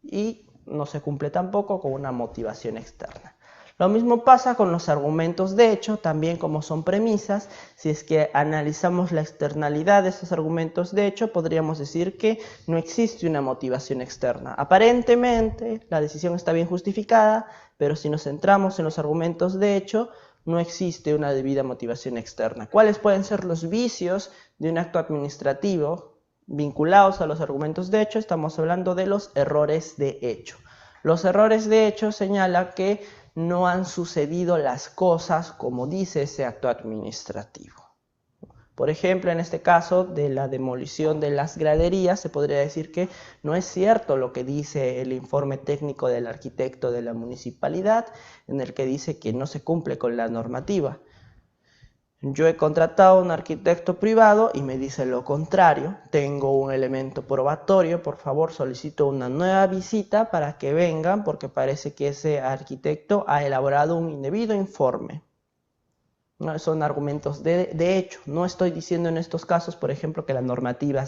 Y no se cumple tampoco con una motivación externa. Lo mismo pasa con los argumentos de hecho, también como son premisas. Si es que analizamos la externalidad de esos argumentos de hecho, podríamos decir que no existe una motivación externa. Aparentemente la decisión está bien justificada, pero si nos centramos en los argumentos de hecho, no existe una debida motivación externa. ¿Cuáles pueden ser los vicios de un acto administrativo vinculados a los argumentos de hecho? Estamos hablando de los errores de hecho. Los errores de hecho señalan que no han sucedido las cosas como dice ese acto administrativo. Por ejemplo, en este caso de la demolición de las graderías, se podría decir que no es cierto lo que dice el informe técnico del arquitecto de la municipalidad, en el que dice que no se cumple con la normativa. Yo he contratado a un arquitecto privado y me dice lo contrario. Tengo un elemento probatorio, por favor solicito una nueva visita para que vengan porque parece que ese arquitecto ha elaborado un indebido informe. No, son argumentos de hecho. No estoy diciendo en estos casos, por ejemplo, que la normativa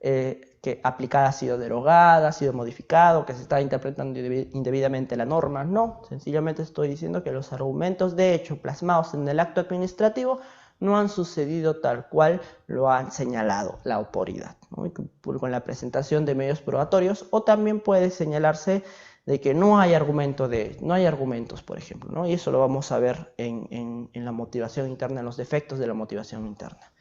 que aplicada ha sido derogada, ha sido modificada, que se está interpretando indebidamente la norma. No, sencillamente estoy diciendo que los argumentos de hecho plasmados en el acto administrativo no han sucedido tal cual lo han señalado la autoridad, ¿no? Con la presentación de medios probatorios, o también puede señalarse de que no hay argumentos, por ejemplo, ¿no? Y eso lo vamos a ver en la motivación interna, en los defectos de la motivación interna.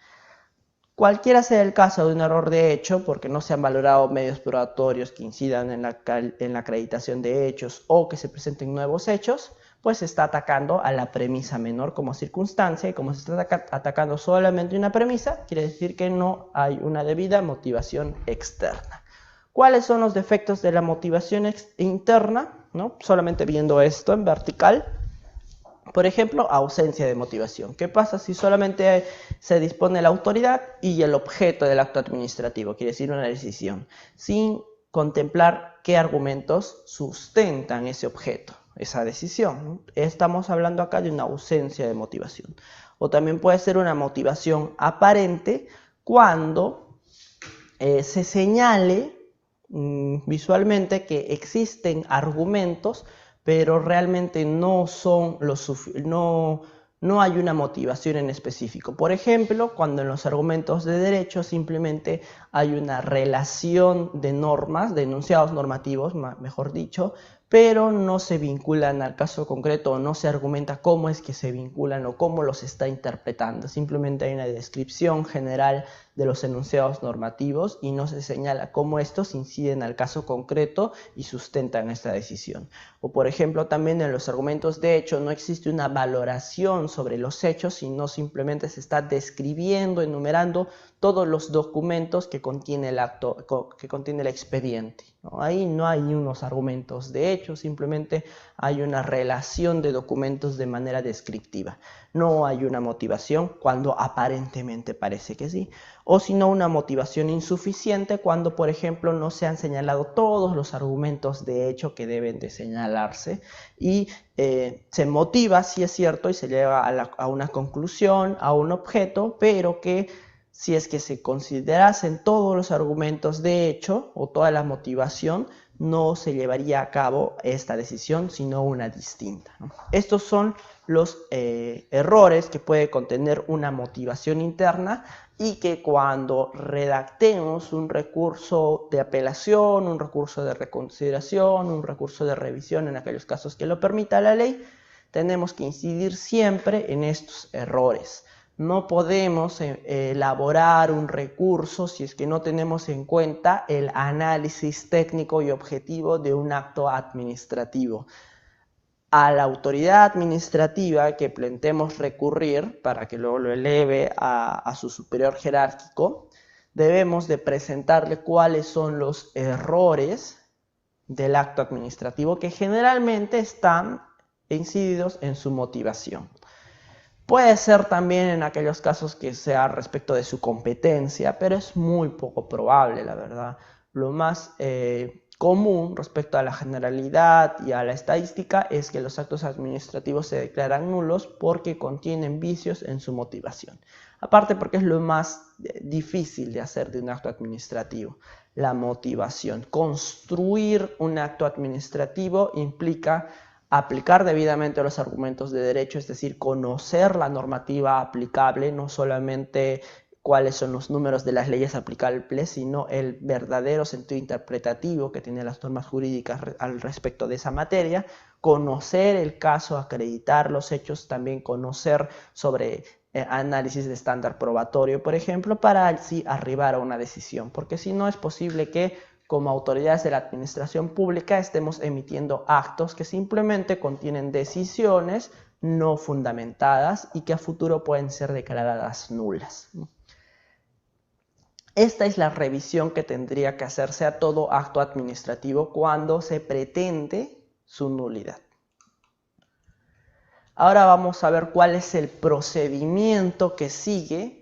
Cualquiera sea el caso de un error de hecho, porque no se han valorado medios probatorios que incidan en la acreditación de hechos o que se presenten nuevos hechos, pues se está atacando a la premisa menor como circunstancia, y como se está atacando solamente una premisa, quiere decir que no hay una debida motivación externa. ¿Cuáles son los defectos de la motivación interna? ¿No? Solamente viendo esto en vertical. Por ejemplo, ausencia de motivación. ¿Qué pasa si solamente se dispone la autoridad y el objeto del acto administrativo? Quiere decir una decisión, sin contemplar qué argumentos sustentan ese objeto, esa decisión, ¿no? Estamos hablando acá de una ausencia de motivación. O también puede ser una motivación aparente cuando se señale visualmente que existen argumentos, pero realmente no no hay una motivación en específico. Por ejemplo, cuando en los argumentos de derecho simplemente hay una relación de normas, de enunciados normativos, mejor dicho, pero no se vinculan al caso concreto o no se argumenta cómo es que se vinculan o cómo los está interpretando. Simplemente hay una descripción general de los enunciados normativos y no se señala cómo estos inciden al caso concreto y sustentan esta decisión. O por ejemplo, también en los argumentos de hecho no existe una valoración sobre los hechos, sino simplemente se está describiendo, enumerando todos los documentos que contiene el acto, que contiene el expediente, ¿no? Ahí no hay unos argumentos de hecho, simplemente hay una relación de documentos de manera descriptiva. No hay una motivación cuando aparentemente parece que sí, o si no una motivación insuficiente cuando, por ejemplo, no se han señalado todos los argumentos de hecho que deben de señalarse y se motiva, sí es cierto, y se llega a una conclusión, a un objeto, pero que si es que se considerasen todos los argumentos de hecho o toda la motivación, no se llevaría a cabo esta decisión, sino una distinta, ¿no? Estos son los errores que puede contener una motivación interna y que cuando redactemos un recurso de apelación, un recurso de reconsideración, un recurso de revisión en aquellos casos que lo permita la ley, tenemos que incidir siempre en estos errores. No podemos elaborar un recurso si es que no tenemos en cuenta el análisis técnico y objetivo de un acto administrativo. A la autoridad administrativa que planteemos recurrir para que luego lo eleve a su superior jerárquico, debemos de presentarle cuáles son los errores del acto administrativo que generalmente están incididos en su motivación. Puede ser también en aquellos casos que sea respecto de su competencia, pero es muy poco probable, la verdad. Lo más común respecto a la generalidad y a la estadística es que los actos administrativos se declaran nulos porque contienen vicios en su motivación. Aparte porque es lo más difícil de hacer de un acto administrativo, la motivación. Construir un acto administrativo implica aplicar debidamente los argumentos de derecho, es decir, conocer la normativa aplicable, no solamente cuáles son los números de las leyes aplicables, sino el verdadero sentido interpretativo que tienen las normas jurídicas al respecto de esa materia, conocer el caso, acreditar los hechos, también conocer sobre análisis de estándar probatorio, por ejemplo, para así arribar a una decisión, porque si no es posible que como autoridades de la administración pública estemos emitiendo actos que simplemente contienen decisiones no fundamentadas y que a futuro pueden ser declaradas nulas. Esta es la revisión que tendría que hacerse a todo acto administrativo cuando se pretende su nulidad. Ahora vamos a ver cuál es el procedimiento que sigue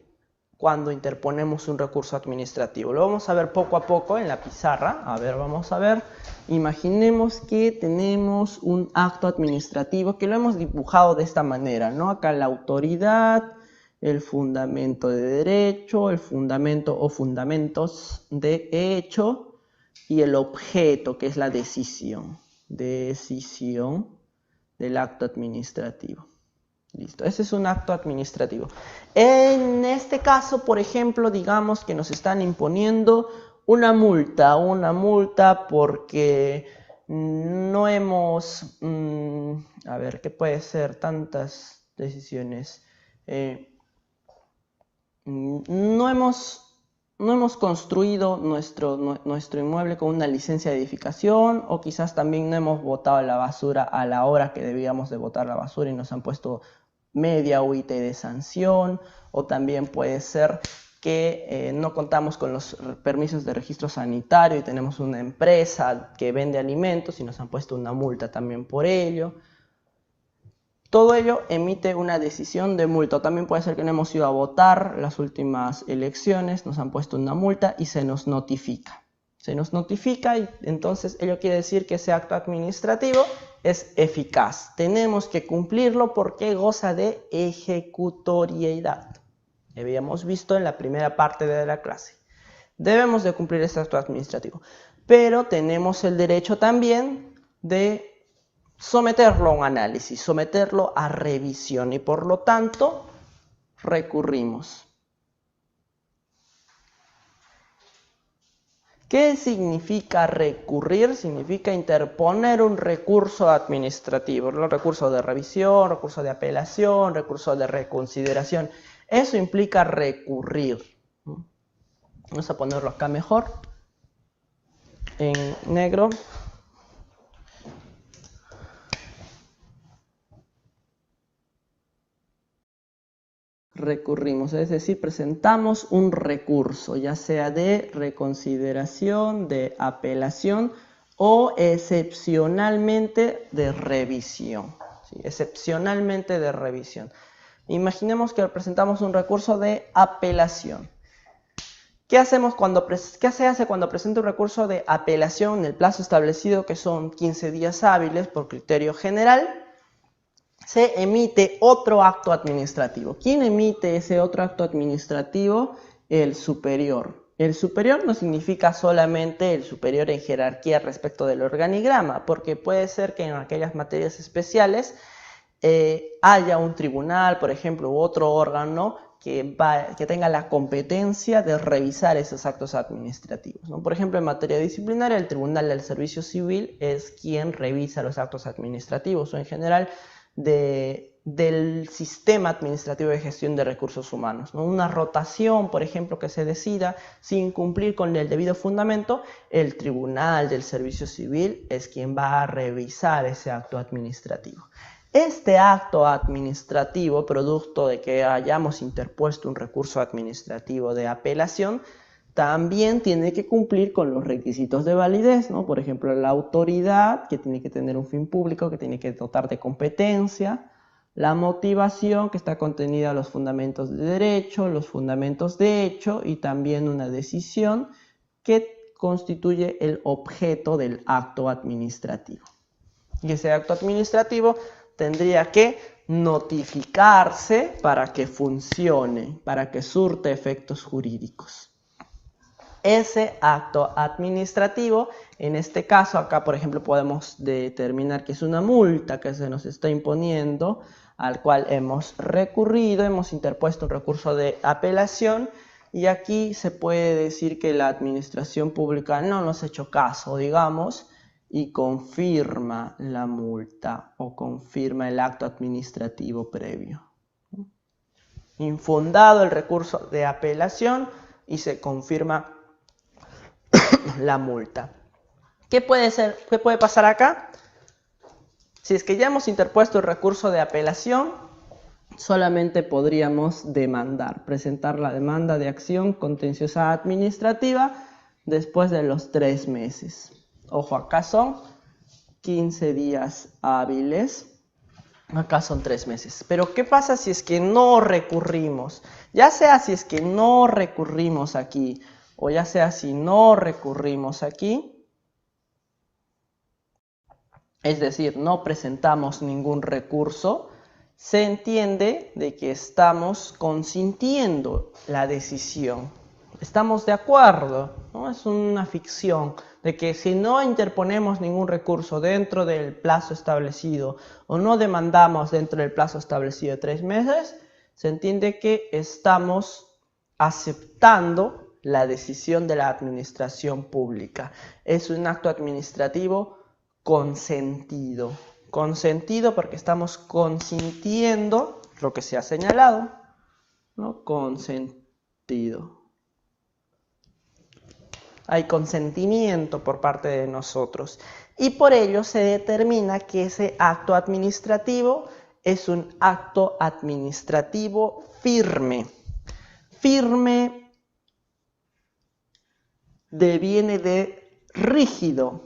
cuando interponemos un recurso administrativo. Lo vamos a ver poco a poco en la pizarra. A ver, vamos a ver. Imaginemos que tenemos un acto administrativo que lo hemos dibujado de esta manera, ¿no? Acá la autoridad, el fundamento de derecho, el fundamento o fundamentos de hecho y el objeto, que es la decisión. Decisión del acto administrativo. Listo, ese es un acto administrativo. En este caso, por ejemplo, digamos que nos están imponiendo una multa porque no hemos, a ver, ¿qué puede ser? Tantas decisiones. No hemos construido nuestro inmueble con una licencia de edificación, o quizás también no hemos botado la basura a la hora que debíamos de botar la basura y nos han puesto media UIT de sanción, o también puede ser que no contamos con los permisos de registro sanitario y tenemos una empresa que vende alimentos y nos han puesto una multa también por ello. Todo ello emite una decisión de multa. También puede ser que no hemos ido a votar las últimas elecciones, nos han puesto una multa y se nos notifica. Se nos notifica y entonces ello quiere decir que ese acto administrativo es eficaz. Tenemos que cumplirlo porque goza de ejecutoriedad. Habíamos visto en la primera parte de la clase. Debemos de cumplir ese acto administrativo. Pero tenemos el derecho también de someterlo a un análisis, someterlo a revisión y por lo tanto recurrimos. ¿Qué significa recurrir? Significa interponer un recurso administrativo, ¿no? Recurso de revisión, recurso de apelación, recurso de reconsideración. Eso implica recurrir. Vamos a ponerlo acá mejor, en negro. Recurrimos, es decir, presentamos un recurso, ya sea de reconsideración, de apelación o excepcionalmente de revisión. ¿Sí? Excepcionalmente de revisión. Imaginemos que presentamos un recurso de apelación. ¿Qué se hace cuando presenta un recurso de apelación en el plazo establecido, que son 15 días hábiles por criterio general? Se emite otro acto administrativo. ¿Quién emite ese otro acto administrativo? El superior. El superior no significa solamente el superior en jerarquía respecto del organigrama, porque puede ser que en aquellas materias especiales haya un tribunal, por ejemplo, u otro órgano que tenga la competencia de revisar esos actos administrativos, ¿no? Por ejemplo, en materia disciplinaria, el Tribunal del Servicio Civil es quien revisa los actos administrativos, o en general del sistema administrativo de gestión de recursos humanos, ¿no? Una rotación, por ejemplo, que se decida sin cumplir con el debido fundamento, el Tribunal del Servicio Civil es quien va a revisar ese acto administrativo. Este acto administrativo, producto de que hayamos interpuesto un recurso administrativo de apelación, también tiene que cumplir con los requisitos de validez, ¿no? Por ejemplo, la autoridad, que tiene que tener un fin público, que tiene que dotar de competencia, la motivación, que está contenida en los fundamentos de derecho, los fundamentos de hecho, y también una decisión que constituye el objeto del acto administrativo. Y ese acto administrativo tendría que notificarse para que funcione, para que surte efectos jurídicos. Ese acto administrativo, en este caso, acá por ejemplo podemos determinar que es una multa que se nos está imponiendo, al cual hemos recurrido, hemos interpuesto un recurso de apelación y aquí se puede decir que la administración pública no nos ha hecho caso, digamos, y confirma la multa o confirma el acto administrativo previo. Infundado el recurso de apelación y se confirma la multa. ¿Qué puede pasar acá? Si es que ya hemos interpuesto el recurso de apelación, solamente podríamos demandar, presentar la demanda de acción contenciosa administrativa después de los 3 meses. Ojo, acá son 15 días hábiles, acá son 3 meses. Pero ¿qué pasa si es que no recurrimos? Ya sea si es que no recurrimos aquí, o ya sea si no recurrimos aquí, es decir, no presentamos ningún recurso, se entiende de que estamos consintiendo la decisión. Estamos de acuerdo, ¿no? Es una ficción de que si no interponemos ningún recurso dentro del plazo establecido o no demandamos dentro del plazo establecido de 3 meses, se entiende que estamos aceptando la decisión de la administración pública. Es un acto administrativo consentido. Consentido porque estamos consintiendo lo que se ha señalado, ¿no? Consentido. Hay consentimiento por parte de nosotros. Y por ello se determina que ese acto administrativo es un acto administrativo firme. Firme deviene de rígido.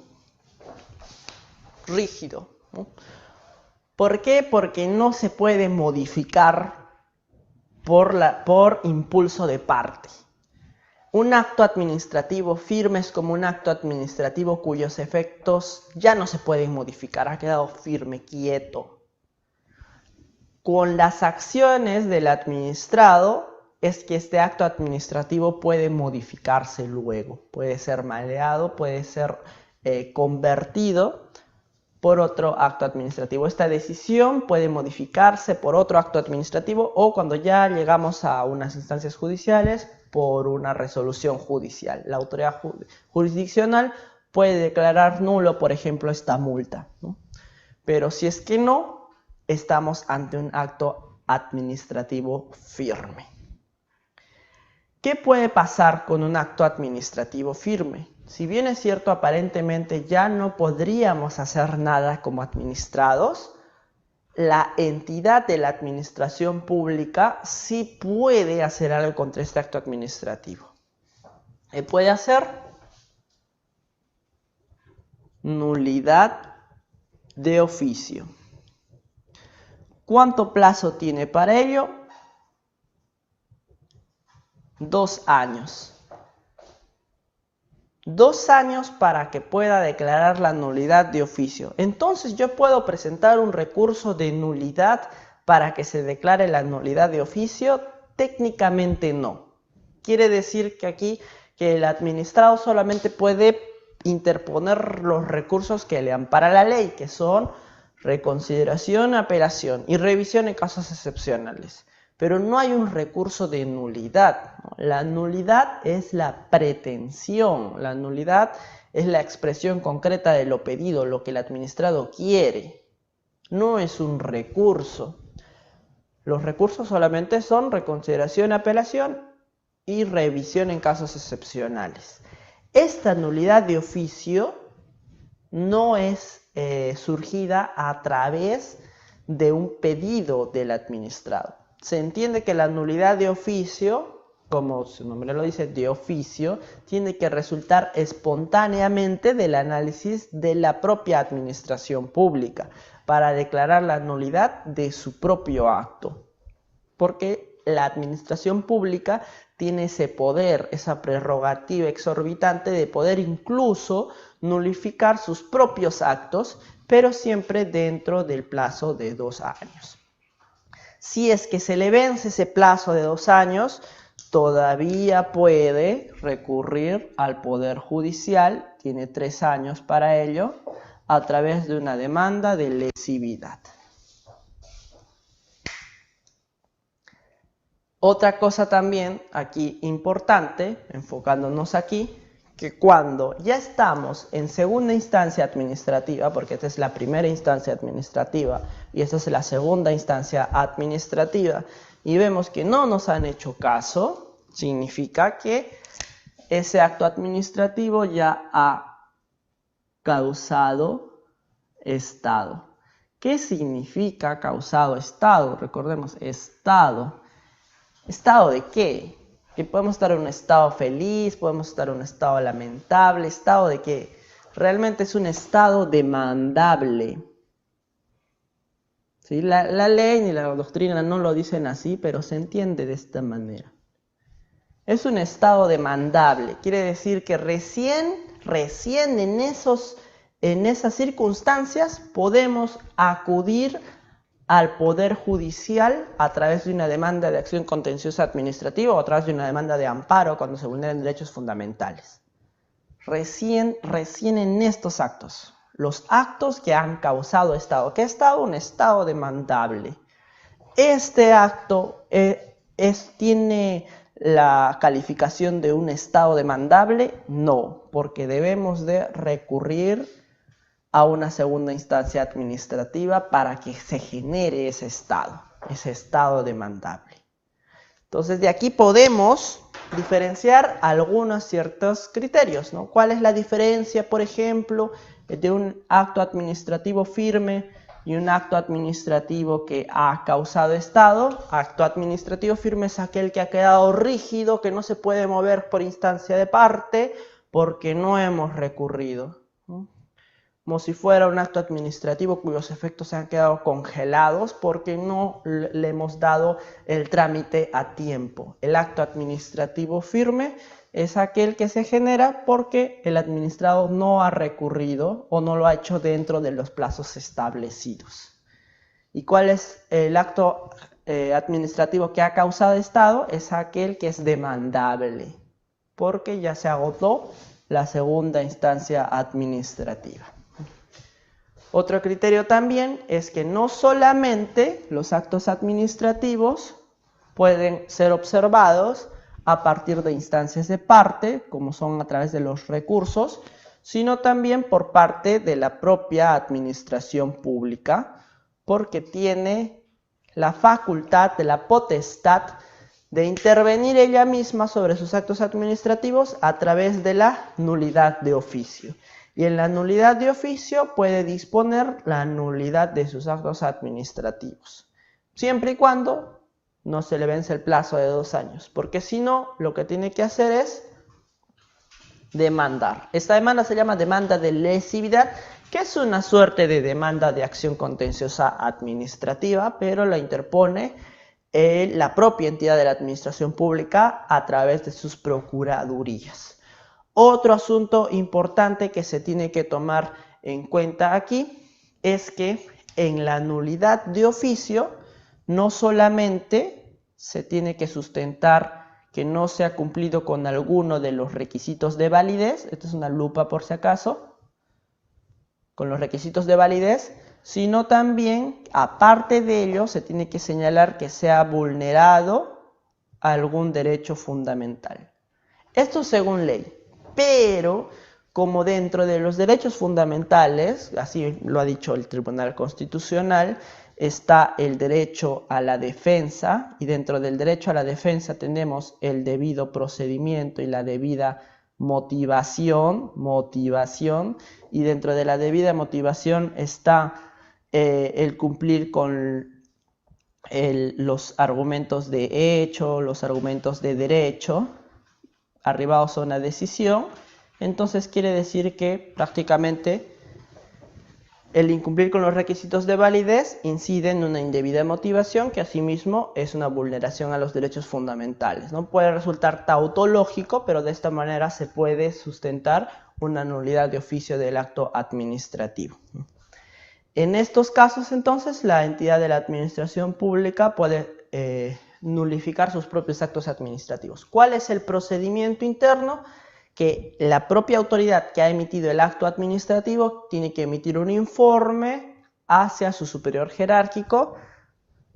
Rígido, ¿no? ¿Por qué? Porque no se puede modificar por impulso de parte. Un acto administrativo firme es como un acto administrativo cuyos efectos ya no se pueden modificar, ha quedado firme, quieto. Con las acciones del administrado es que este acto administrativo puede modificarse luego, puede ser maleado, puede ser convertido por otro acto administrativo. Esta decisión puede modificarse por otro acto administrativo o cuando ya llegamos a unas instancias judiciales por una resolución judicial. La autoridad jurisdiccional puede declarar nulo, por ejemplo, esta multa, ¿no? Pero si es que no, estamos ante un acto administrativo firme. ¿Qué puede pasar con un acto administrativo firme? Si bien es cierto, aparentemente ya no podríamos hacer nada como administrados, la entidad de la administración pública sí puede hacer algo contra este acto administrativo. ¿Qué puede hacer? Nulidad de oficio. ¿Cuánto plazo tiene para ello? 2 años. 2 años para que pueda declarar la nulidad de oficio. Entonces yo puedo presentar un recurso de nulidad para que se declare la nulidad de oficio. Técnicamente no. Quiere decir que aquí que el administrado solamente puede interponer los recursos que le ampara la ley, que son reconsideración, apelación y revisión en casos excepcionales. Pero no hay un recurso de nulidad, ¿no? La nulidad es la pretensión, la nulidad es la expresión concreta de lo pedido, lo que el administrado quiere. No es un recurso. Los recursos solamente son reconsideración, apelación y revisión en casos excepcionales. Esta nulidad de oficio no es surgida a través de un pedido del administrado. Se entiende que la nulidad de oficio, como su nombre lo dice, de oficio, tiene que resultar espontáneamente del análisis de la propia administración pública para declarar la nulidad de su propio acto. Porque la administración pública tiene ese poder, esa prerrogativa exorbitante de poder incluso nulificar sus propios actos, pero siempre dentro del plazo de 2 años. Si es que se le vence ese plazo de 2 años, todavía puede recurrir al Poder Judicial, tiene 3 años para ello, a través de una demanda de lesividad. Otra cosa también aquí importante, enfocándonos aquí, que cuando ya estamos en segunda instancia administrativa, porque esta es la primera instancia administrativa y esta es la segunda instancia administrativa, y vemos que no nos han hecho caso, significa que ese acto administrativo ya ha causado estado. ¿Qué significa causado estado? Recordemos, estado. ¿Estado de qué? Que podemos estar en un estado feliz, podemos estar en un estado lamentable. ¿Estado de qué? Realmente es un estado demandable. ¿Sí? La ley ni la doctrina no lo dicen así, pero se entiende de esta manera. Es un estado demandable. Quiere decir que recién en esas circunstancias podemos acudir al Poder Judicial a través de una demanda de acción contenciosa administrativa o a través de una demanda de amparo cuando se vulneren derechos fundamentales. Recién en estos actos, los actos que han causado estado. ¿Qué estado? Un estado demandable. Este acto tiene la calificación de un estado demandable. No, porque debemos de recurrir a una segunda instancia administrativa para que se genere ese estado demandable. Entonces, de aquí podemos diferenciar algunos ciertos criterios, ¿no? ¿Cuál es la diferencia, por ejemplo, de un acto administrativo firme y un acto administrativo que ha causado estado? Acto administrativo firme es aquel que ha quedado rígido, que no se puede mover por instancia de parte porque no hemos recurrido, ¿no? Como si fuera un acto administrativo cuyos efectos se han quedado congelados porque no le hemos dado el trámite a tiempo. El acto administrativo firme es aquel que se genera porque el administrado no ha recurrido o no lo ha hecho dentro de los plazos establecidos. ¿Y cuál es el acto administrativo que ha causado estado? Es aquel que es demandable porque ya se agotó la segunda instancia administrativa. Otro criterio también es que no solamente los actos administrativos pueden ser observados a partir de instancias de parte, como son a través de los recursos, sino también por parte de la propia administración pública, porque tiene la facultad, de la potestad de intervenir ella misma sobre sus actos administrativos a través de la nulidad de oficio. Y en la nulidad de oficio puede disponer la nulidad de sus actos administrativos, siempre y cuando no se le vence el plazo de 2 años, porque si no, lo que tiene que hacer es demandar. Esta demanda se llama demanda de lesividad, que es una suerte de demanda de acción contenciosa administrativa, pero la interpone la propia entidad de la administración pública a través de sus procuradurías. Otro asunto importante que se tiene que tomar en cuenta aquí es que en la nulidad de oficio no solamente se tiene que sustentar que no se ha cumplido con alguno de los requisitos de validez, esta es una lupa por si acaso, con los requisitos de validez, sino también, aparte de ello, se tiene que señalar que se ha vulnerado algún derecho fundamental. Esto según ley, pero como dentro de los derechos fundamentales, así lo ha dicho el Tribunal Constitucional, está el derecho a la defensa, y dentro del derecho a la defensa tenemos el debido procedimiento y la debida motivación, y dentro de la debida motivación está el cumplir con los argumentos de hecho, los argumentos de derecho, arribados a una decisión. Entonces quiere decir que prácticamente el incumplir con los requisitos de validez incide en una indebida motivación, que asimismo es una vulneración a los derechos fundamentales, ¿no? Puede resultar tautológico, pero de esta manera se puede sustentar una nulidad de oficio del acto administrativo. En estos casos, entonces, la entidad de la administración pública puede nulificar sus propios actos administrativos. ¿Cuál es el procedimiento interno? Que la propia autoridad que ha emitido el acto administrativo tiene que emitir un informe hacia su superior jerárquico,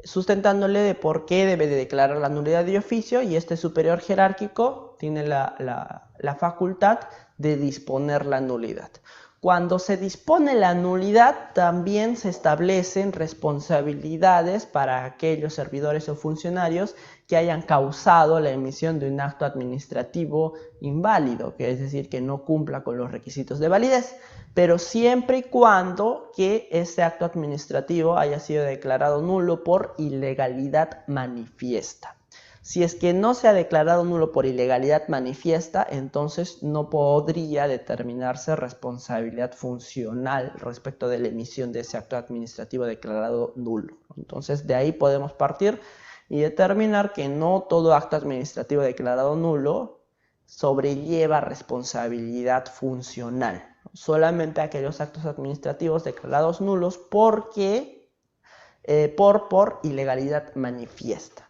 sustentándole de por qué debe de declarar la nulidad de oficio, y este superior jerárquico tiene la facultad de disponer la nulidad. Cuando se dispone la nulidad, también se establecen responsabilidades para aquellos servidores o funcionarios que hayan causado la emisión de un acto administrativo inválido, que es decir, que no cumpla con los requisitos de validez, pero siempre y cuando que ese acto administrativo haya sido declarado nulo por ilegalidad manifiesta. Si es que no se ha declarado nulo por ilegalidad manifiesta, entonces no podría determinarse responsabilidad funcional respecto de la emisión de ese acto administrativo declarado nulo. Entonces de ahí podemos partir y determinar que no todo acto administrativo declarado nulo sobrelleva responsabilidad funcional. Solamente aquellos actos administrativos declarados nulos por ilegalidad manifiesta.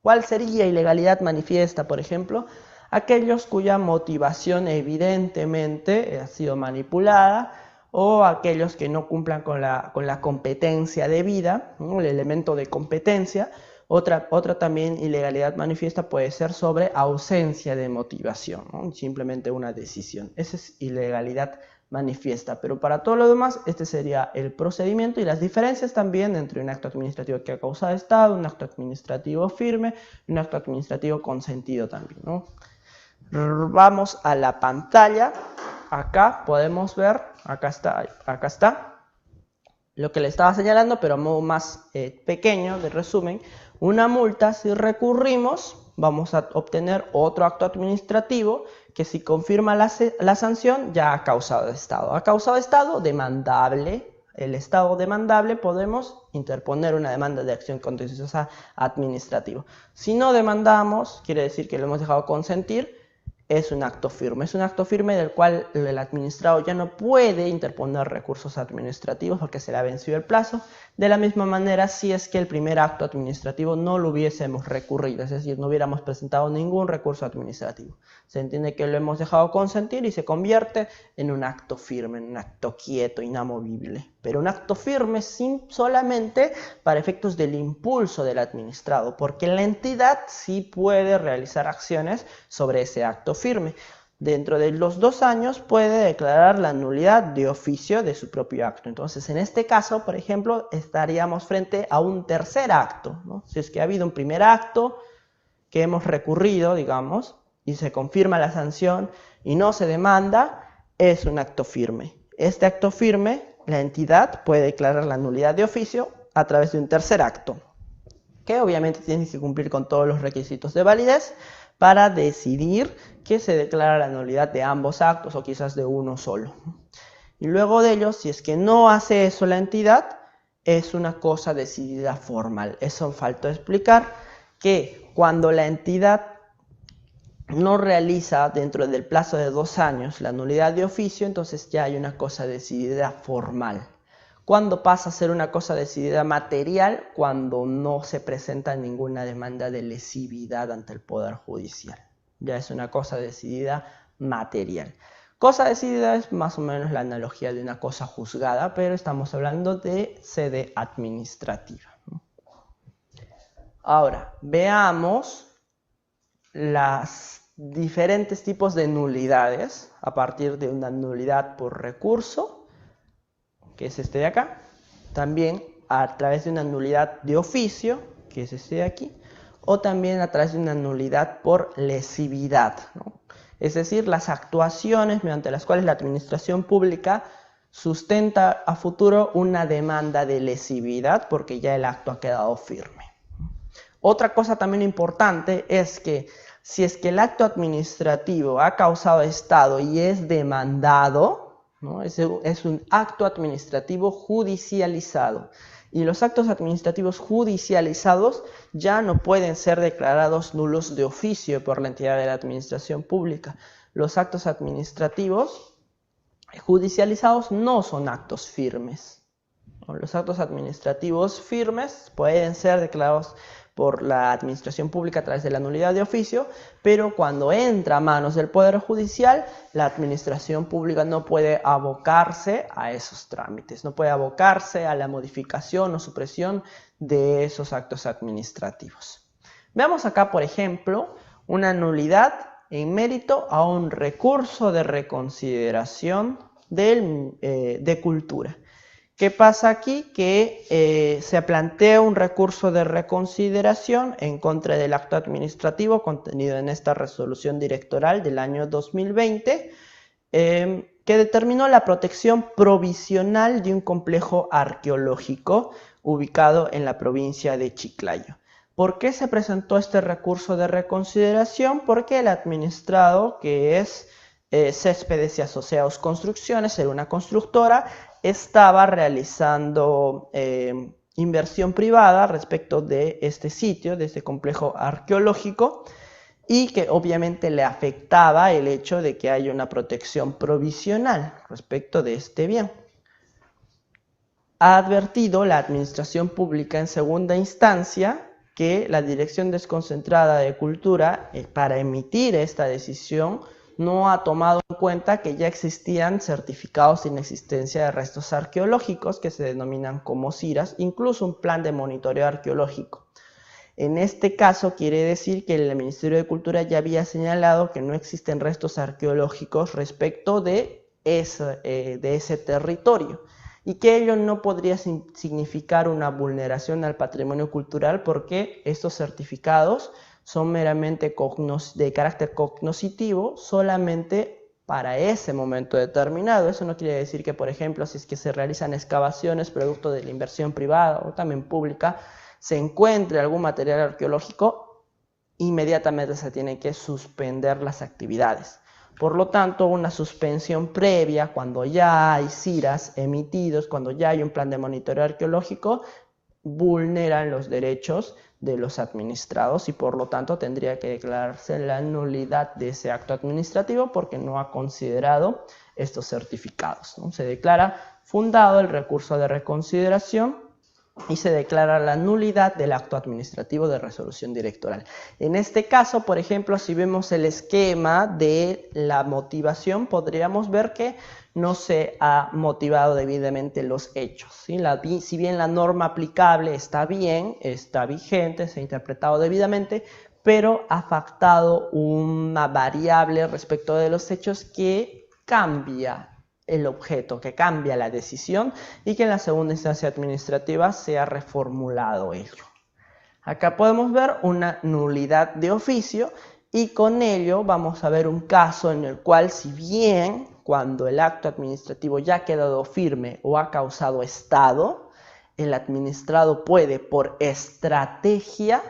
¿Cuál sería ilegalidad manifiesta, por ejemplo? Aquellos cuya motivación evidentemente ha sido manipulada, o aquellos que no cumplan con la competencia debida, ¿no? El elemento de competencia. Otra también ilegalidad manifiesta puede ser sobre ausencia de motivación, ¿no? Simplemente una decisión. Esa es ilegalidad manifiesta, pero para todo lo demás este sería el procedimiento y las diferencias también entre un acto administrativo que ha causado estado, un acto administrativo firme y un acto administrativo consentido también, ¿no? Vamos a la pantalla. Acá podemos ver, acá está lo que le estaba señalando, pero a modo más pequeño de resumen. Una multa, si recurrimos, vamos a obtener otro acto administrativo que, si confirma la sanción, ya ha causado estado. Ha causado estado demandable. El estado demandable podemos interponer una demanda de acción contenciosa administrativa. Si no demandamos, quiere decir que lo hemos dejado consentir, es un acto firme. Es un acto firme del cual el administrado ya no puede interponer recursos administrativos porque se le ha vencido el plazo. De la misma manera, si es que el primer acto administrativo no lo hubiésemos recurrido, es decir, no hubiéramos presentado ningún recurso administrativo. Se entiende que lo hemos dejado consentir y se convierte en un acto firme, en un acto quieto, inamovible. Pero un acto firme solamente para efectos del impulso del administrado, porque la entidad sí puede realizar acciones sobre ese acto firme. Dentro de los 2 años puede declarar la nulidad de oficio de su propio acto. Entonces, en este caso, por ejemplo, estaríamos frente a un tercer acto, ¿no? Si es que ha habido un primer acto que hemos recurrido, digamos, y se confirma la sanción y no se demanda, es un acto firme. Este acto firme, la entidad puede declarar la nulidad de oficio a través de un tercer acto, que obviamente tiene que cumplir con todos los requisitos de validez para decidir que se declara la nulidad de ambos actos o quizás de uno solo. Y luego de ello, si es que no hace eso la entidad, es una cosa decidida formal. Eso faltó explicar, que cuando la entidad no realiza dentro del plazo de 2 años la nulidad de oficio, entonces ya hay una cosa decidida formal. ¿Cuándo pasa a ser una cosa decidida material? Cuando no se presenta ninguna demanda de lesividad ante el Poder Judicial. Ya es una cosa decidida material. Cosa decidida es más o menos la analogía de una cosa juzgada, pero estamos hablando de sede administrativa. Ahora, veamos los diferentes tipos de nulidades a partir de una nulidad por recurso, que es este de acá, también a través de una nulidad de oficio, que es este de aquí, o también a través de una nulidad por lesividad, ¿no? Es decir, las actuaciones mediante las cuales la administración pública sustenta a futuro una demanda de lesividad porque ya el acto ha quedado firme. Otra cosa también importante es que si es que el acto administrativo ha causado estado y es demandado, ¿no? Es un acto administrativo judicializado. Y los actos administrativos judicializados ya no pueden ser declarados nulos de oficio por la entidad de la administración pública. Los actos administrativos judicializados no son actos firmes. Los actos administrativos firmes pueden ser declarados por la administración pública a través de la nulidad de oficio, pero cuando entra a manos del Poder Judicial, la administración pública no puede abocarse a esos trámites, no puede abocarse a la modificación o supresión de esos actos administrativos. Veamos acá, por ejemplo, una nulidad en mérito a un recurso de reconsideración de cultura. ¿Qué pasa aquí? Que se plantea un recurso de reconsideración en contra del acto administrativo contenido en esta resolución directoral del año 2020, que determinó la protección provisional de un complejo arqueológico ubicado en la provincia de Chiclayo. ¿Por qué se presentó este recurso de reconsideración? Porque el administrado, que es Céspedes y Asociados Construcciones, era una constructora, estaba realizando inversión privada respecto de este sitio, de este complejo arqueológico, y que obviamente le afectaba el hecho de que haya una protección provisional respecto de este bien. Ha advertido la administración pública en segunda instancia que la Dirección Desconcentrada de Cultura, para emitir esta decisión, no ha tomado en cuenta que ya existían certificados de inexistencia de restos arqueológicos que se denominan como CIRAS, incluso un plan de monitoreo arqueológico. En este caso quiere decir que el Ministerio de Cultura ya había señalado que no existen restos arqueológicos respecto de ese territorio y que ello no podría significar una vulneración al patrimonio cultural porque estos certificados son meramente de carácter cognoscitivo solamente para ese momento determinado. Eso no quiere decir que, por ejemplo, si es que se realizan excavaciones producto de la inversión privada o también pública, se encuentre algún material arqueológico, inmediatamente se tienen que suspender las actividades. Por lo tanto, una suspensión previa, cuando ya hay CIRAS emitidos, cuando ya hay un plan de monitoreo arqueológico, vulneran los derechos de los administrados y por lo tanto tendría que declararse la nulidad de ese acto administrativo porque no ha considerado estos certificados, ¿no? Se declara fundado el recurso de reconsideración y se declara la nulidad del acto administrativo de resolución directoral. En este caso, por ejemplo, si vemos el esquema de la motivación, podríamos ver que no se ha motivado debidamente los hechos, ¿sí? Si bien la norma aplicable está bien, está vigente, se ha interpretado debidamente, pero ha faltado una variable respecto de los hechos que cambia el objeto, que cambia la decisión y que en la segunda instancia administrativa se ha reformulado ello. Acá podemos ver una nulidad de oficio y con ello vamos a ver un caso en el cual, si bien cuando el acto administrativo ya ha quedado firme o ha causado estado, el administrado puede por estrategia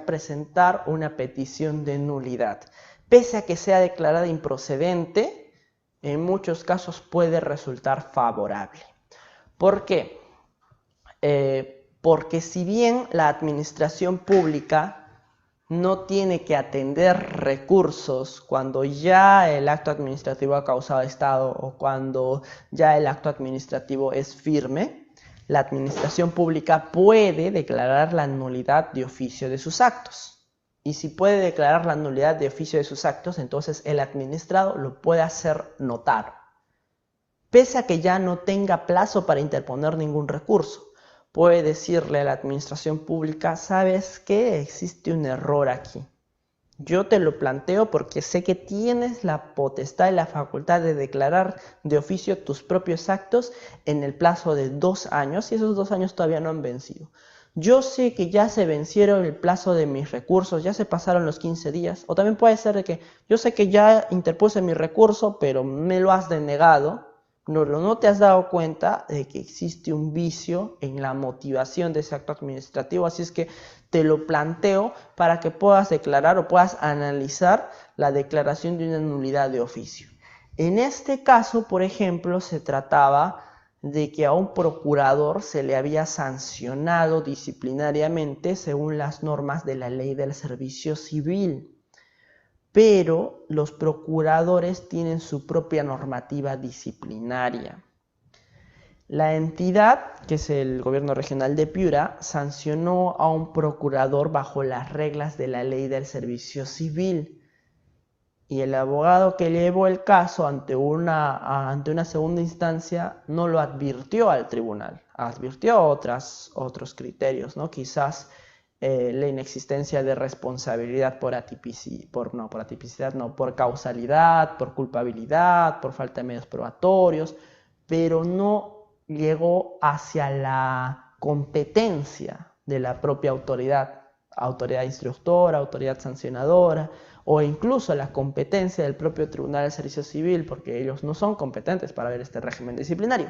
presentar una petición de nulidad. Pese a que sea declarada improcedente, en muchos casos puede resultar favorable. ¿Por qué? Porque si bien la administración pública no tiene que atender recursos cuando ya el acto administrativo ha causado estado o cuando ya el acto administrativo es firme, la administración pública puede declarar la nulidad de oficio de sus actos. Y si puede declarar la nulidad de oficio de sus actos, entonces el administrado lo puede hacer notar, pese a que ya no tenga plazo para interponer ningún recurso. Puede decirle a la administración pública: ¿sabes qué? Existe un error aquí. Yo te lo planteo porque sé que tienes la potestad y la facultad de declarar de oficio tus propios actos en el plazo de 2 años y esos 2 años todavía no han vencido. Yo sé que ya se vencieron el plazo de mis recursos, ya se pasaron los 15 días. O también puede ser de que yo sé que ya interpuse mi recurso, pero me lo has denegado. No te has dado cuenta de que existe un vicio en la motivación de ese acto administrativo. Así es que te lo planteo para que puedas declarar o puedas analizar la declaración de una nulidad de oficio. En este caso, por ejemplo, se trataba de que a un procurador se le había sancionado disciplinariamente según las normas de la Ley del Servicio Civil. Pero los procuradores tienen su propia normativa disciplinaria. La entidad, que es el Gobierno Regional de Piura, sancionó a un procurador bajo las reglas de la Ley del Servicio Civil. Y el abogado que llevó el caso ante una segunda instancia no lo advirtió al tribunal, advirtió otros criterios, ¿no? Quizás la inexistencia de responsabilidad por causalidad, por culpabilidad, por falta de medios probatorios, pero no llegó hacia la competencia de la propia autoridad instructora, autoridad sancionadora, o incluso la competencia del propio Tribunal del Servicio Civil, porque ellos no son competentes para ver este régimen disciplinario.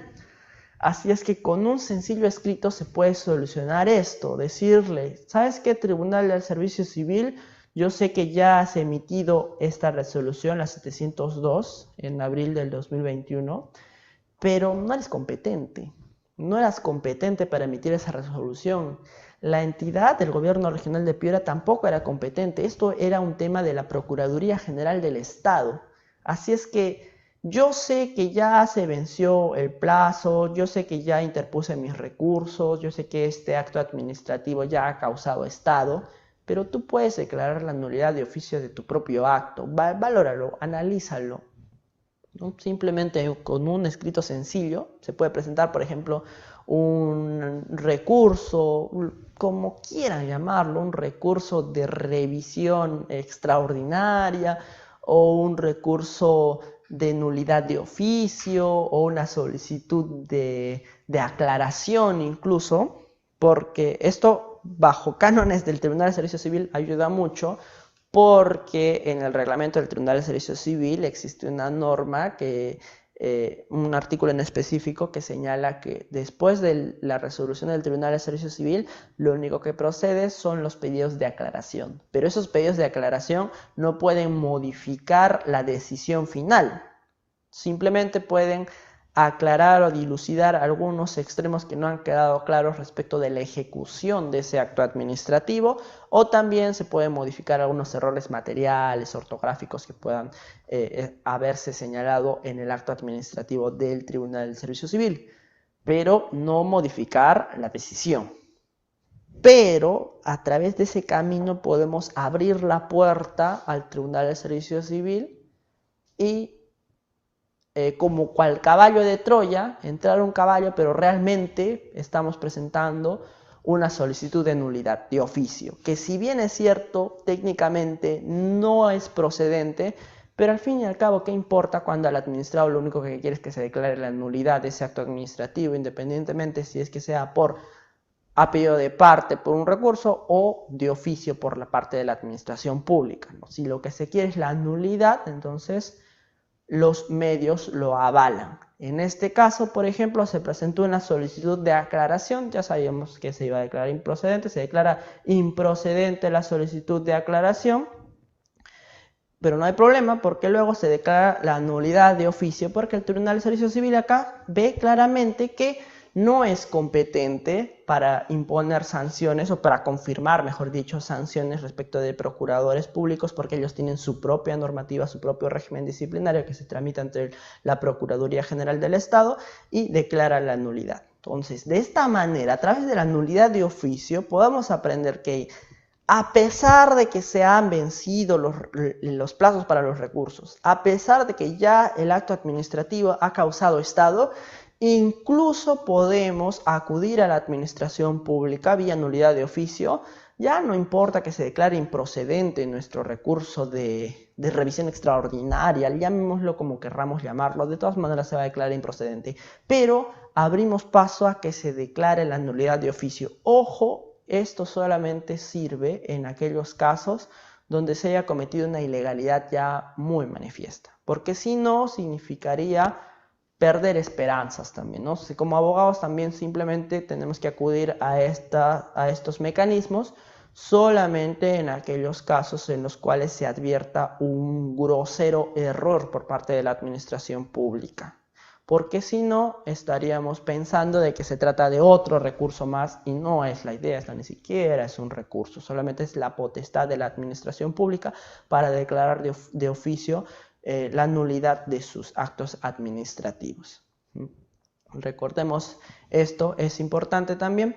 Así es que con un sencillo escrito se puede solucionar esto, decirle: ¿sabes qué, Tribunal del Servicio Civil? Yo sé que ya has emitido esta resolución, la 702, en abril del 2021, pero no eres competente. No eras competente para emitir esa resolución. La entidad del Gobierno Regional de Piura tampoco era competente. Esto era un tema de la Procuraduría General del Estado. Así es que yo sé que ya se venció el plazo, yo sé que ya interpuse mis recursos, yo sé que este acto administrativo ya ha causado estado, pero tú puedes declarar la nulidad de oficio de tu propio acto. Valóralo, analízalo. ¿No? Simplemente con un escrito sencillo se puede presentar, por ejemplo, un recurso, como quieran llamarlo, un recurso de revisión extraordinaria o un recurso de nulidad de oficio o una solicitud de aclaración incluso, porque esto bajo cánones del Tribunal de Servicio Civil ayuda mucho, porque en el reglamento del Tribunal de Servicio Civil existe una norma un artículo en específico que señala que después de la resolución del Tribunal de Servicio Civil, lo único que procede son los pedidos de aclaración. Pero esos pedidos de aclaración no pueden modificar la decisión final. Simplemente pueden aclarar o dilucidar algunos extremos que no han quedado claros respecto de la ejecución de ese acto administrativo, o también se pueden modificar algunos errores materiales, ortográficos que puedan haberse señalado en el acto administrativo del Tribunal del Servicio Civil. pero no modificar la decisión. Pero a través de ese camino podemos abrir la puerta al Tribunal de Servicio Civil y como cual caballo de Troya, entrar un caballo, pero realmente estamos presentando una solicitud de nulidad de oficio, que si bien es cierto, técnicamente no es procedente, pero al fin y al cabo, ¿qué importa cuando al administrado lo único que quiere es que se declare la nulidad de ese acto administrativo, independientemente si es que sea por a pedido de parte por un recurso o de oficio por la parte de la administración pública, ¿no? Si lo que se quiere es la nulidad, entonces los medios lo avalan. En este caso, por ejemplo, se presentó una solicitud de aclaración, ya sabíamos que se iba a declarar improcedente, se declara improcedente la solicitud de aclaración, pero no hay problema porque luego se declara la nulidad de oficio porque el Tribunal de Servicio Civil acá ve claramente que no es competente para imponer sanciones o para confirmar, mejor dicho, sanciones respecto de procuradores públicos porque ellos tienen su propia normativa, su propio régimen disciplinario que se tramita ante la Procuraduría General del Estado y declara la nulidad. Entonces, de esta manera, a través de la nulidad de oficio, podemos aprender que a pesar de que se han vencido los plazos para los recursos, a pesar de que ya el acto administrativo ha causado estado, incluso podemos acudir a la administración pública vía nulidad de oficio. Ya no importa que se declare improcedente nuestro recurso de revisión extraordinaria, llamémoslo como querramos llamarlo, de todas maneras se va a declarar improcedente, pero abrimos paso a que se declare la nulidad de oficio. Ojo, esto solamente sirve en aquellos casos donde se haya cometido una ilegalidad ya muy manifiesta, porque si no significaría perder esperanzas también, ¿no? Como abogados también simplemente tenemos que acudir a estos mecanismos solamente en aquellos casos en los cuales se advierta un grosero error por parte de la administración pública, porque si no estaríamos pensando de que se trata de otro recurso más y no es la idea, esto ni siquiera es un recurso, solamente es la potestad de la administración pública para declarar de oficio la nulidad de sus actos administrativos. Recordemos esto, es importante también.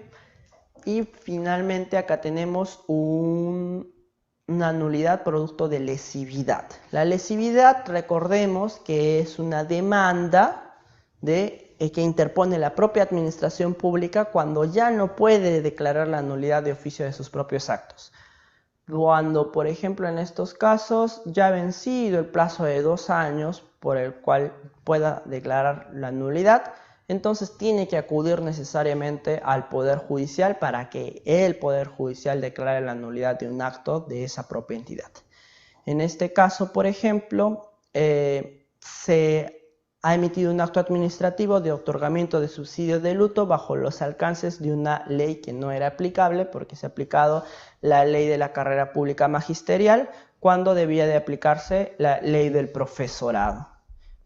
Y finalmente acá tenemos una nulidad producto de lesividad. La lesividad, recordemos que es una demanda que interpone la propia administración pública cuando ya no puede declarar la nulidad de oficio de sus propios actos. Cuando, por ejemplo, en estos casos ya ha vencido el plazo de 2 años por el cual pueda declarar la nulidad, entonces tiene que acudir necesariamente al Poder Judicial para que el Poder Judicial declare la nulidad de un acto de esa propia entidad. En este caso, por ejemplo, se ha emitido un acto administrativo de otorgamiento de subsidio de luto bajo los alcances de una ley que no era aplicable porque se ha aplicado la ley de la carrera pública magisterial cuando debía de aplicarse la ley del profesorado.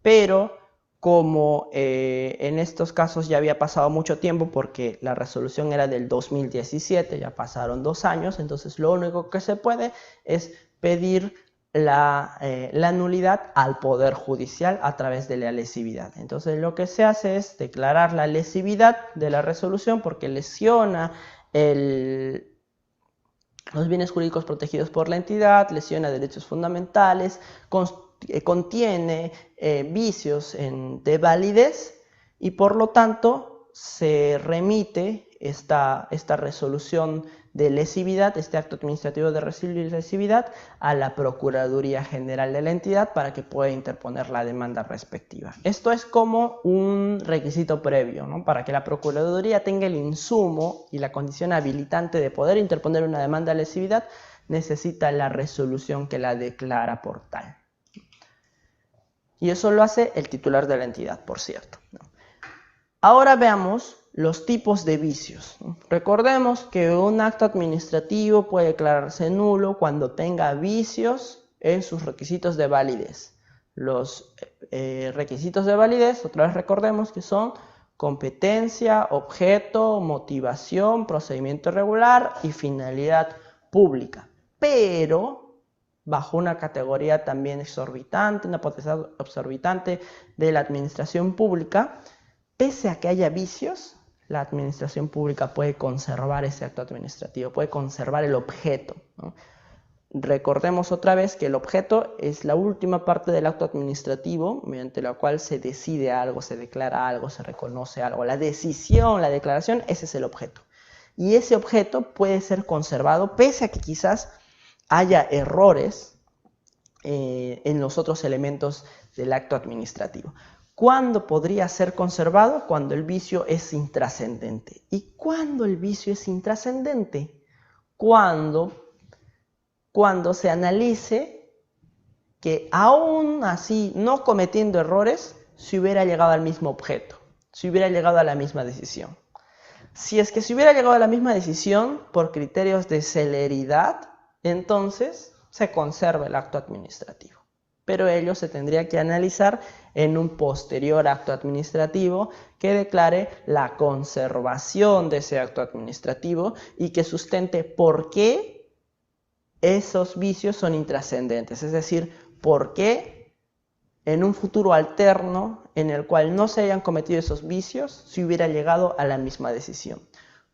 Pero como en estos casos ya había pasado mucho tiempo porque la resolución era del 2017, ya pasaron 2 años, entonces lo único que se puede es pedir la nulidad al Poder Judicial a través de la lesividad. Entonces lo que se hace es declarar la lesividad de la resolución porque lesiona los bienes jurídicos protegidos por la entidad, lesiona derechos fundamentales, contiene vicios de validez y por lo tanto se remite esta resolución de lesividad, este acto administrativo de lesividad a la Procuraduría General de la entidad para que pueda interponer la demanda respectiva. Esto es como un requisito previo, ¿no? Para que la Procuraduría tenga el insumo y la condición habilitante de poder interponer una demanda de lesividad, necesita la resolución que la declara por tal. Y eso lo hace el titular de la entidad, por cierto. Ahora veamos los tipos de vicios. Recordemos que un acto administrativo puede declararse nulo cuando tenga vicios en sus requisitos de validez. Los requisitos de validez, otra vez recordemos que son competencia, objeto, motivación, procedimiento regular y finalidad pública. Pero bajo una categoría también exorbitante, una potestad exorbitante de la administración pública, pese a que haya vicios, la administración pública puede conservar ese acto administrativo, puede conservar el objeto, ¿no? Recordemos otra vez que el objeto es la última parte del acto administrativo mediante la cual se decide algo, se declara algo, se reconoce algo. La decisión, la declaración, ese es el objeto. Y ese objeto puede ser conservado pese a que quizás haya errores en los otros elementos del acto administrativo. ¿Cuándo podría ser conservado? Cuando el vicio es intrascendente. ¿Y cuándo el vicio es intrascendente? Cuando se analice que aún así, no cometiendo errores, se hubiera llegado al mismo objeto, se hubiera llegado a la misma decisión. Si es que se hubiera llegado a la misma decisión por criterios de celeridad, entonces se conserva el acto administrativo. Pero ello se tendría que analizar en un posterior acto administrativo que declare la conservación de ese acto administrativo y que sustente por qué esos vicios son intrascendentes, es decir, por qué en un futuro alterno en el cual no se hayan cometido esos vicios se hubiera llegado a la misma decisión.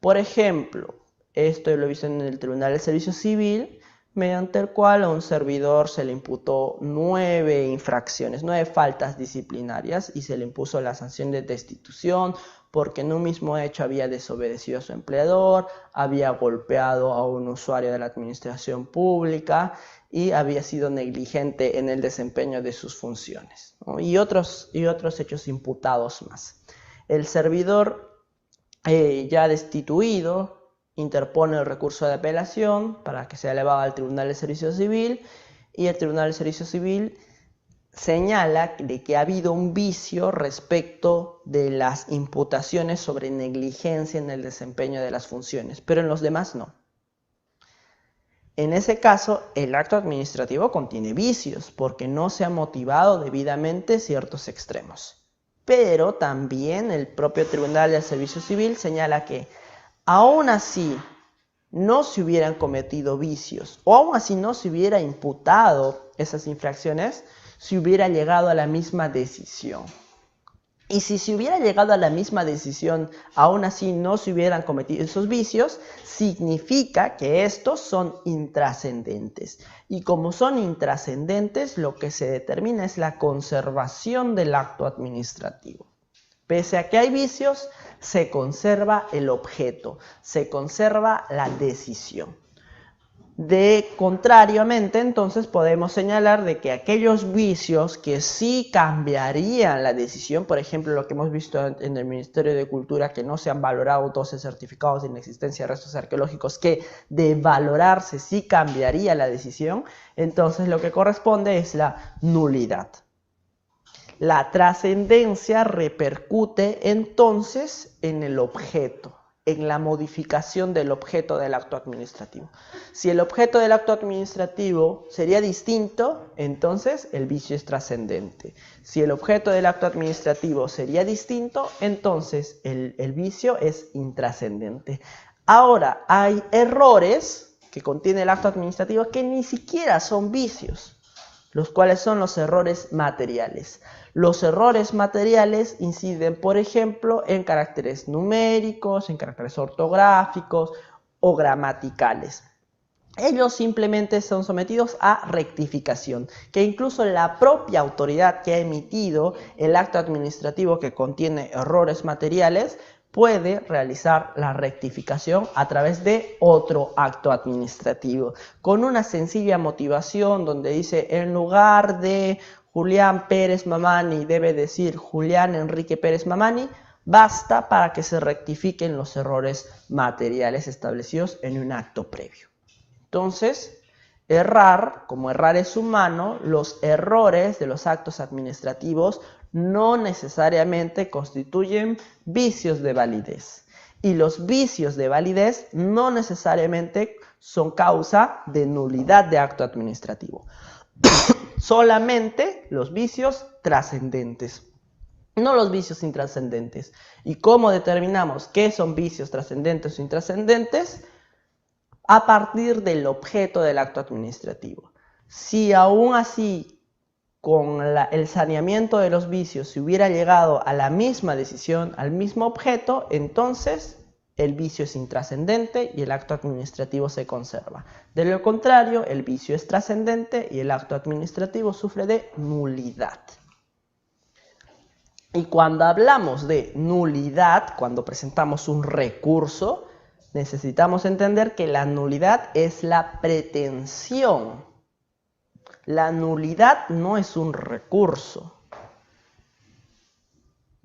Por ejemplo, esto lo he visto en el Tribunal del Servicio Civil, mediante el cual a un servidor se le imputó 9 infracciones, 9 faltas disciplinarias y se le impuso la sanción de destitución porque en un mismo hecho había desobedecido a su empleador, había golpeado a un usuario de la administración pública y había sido negligente en el desempeño de sus funciones, ¿no? y otros hechos imputados más. El servidor ya destituido interpone el recurso de apelación para que sea elevado al Tribunal de Servicio Civil y el Tribunal de Servicio Civil señala de que ha habido un vicio respecto de las imputaciones sobre negligencia en el desempeño de las funciones, pero en los demás no. En ese caso, el acto administrativo contiene vicios porque no se ha motivado debidamente ciertos extremos. Pero también el propio Tribunal del Servicio Civil señala que aún así no se hubieran cometido vicios o aún así no se hubiera imputado esas infracciones, se hubiera llegado a la misma decisión. Y si se hubiera llegado a la misma decisión, aún así no se hubieran cometido esos vicios, significa que estos son intrascendentes. Y como son intrascendentes, lo que se determina es la conservación del acto administrativo. Pese a que hay vicios, se conserva el objeto, se conserva la decisión. Contrariamente, entonces podemos señalar de que aquellos vicios que sí cambiarían la decisión, por ejemplo, lo que hemos visto en el Ministerio de Cultura, que no se han valorado 12 certificados de inexistencia de restos arqueológicos, que de valorarse sí cambiaría la decisión, entonces lo que corresponde es la nulidad. La trascendencia repercute entonces en el objeto, en la modificación del objeto del acto administrativo. Si el objeto del acto administrativo sería distinto, entonces el vicio es trascendente. Si el objeto del acto administrativo sería distinto, entonces el vicio es intrascendente. Ahora, hay errores que contiene el acto administrativo que ni siquiera son vicios, los cuales son los errores materiales. Los errores materiales inciden, por ejemplo, en caracteres numéricos, en caracteres ortográficos o gramaticales. Ellos simplemente son sometidos a rectificación, que incluso la propia autoridad que ha emitido el acto administrativo que contiene errores materiales puede realizar la rectificación a través de otro acto administrativo, con una sencilla motivación donde dice en lugar de Julián Pérez Mamani debe decir Julián Enrique Pérez Mamani, basta para que se rectifiquen los errores materiales establecidos en un acto previo. Entonces, como errar es humano, los errores de los actos administrativos no necesariamente constituyen vicios de validez. Y los vicios de validez no necesariamente son causa de nulidad de acto administrativo. Solamente los vicios trascendentes, no los vicios intrascendentes. ¿Y cómo determinamos qué son vicios trascendentes o intrascendentes? A partir del objeto del acto administrativo. Si aún así con el saneamiento de los vicios se hubiera llegado a la misma decisión, al mismo objeto, entonces el vicio es intrascendente y el acto administrativo se conserva. De lo contrario, el vicio es trascendente y el acto administrativo sufre de nulidad. Y cuando hablamos de nulidad, cuando presentamos un recurso, necesitamos entender que la nulidad es la pretensión. La nulidad no es un recurso.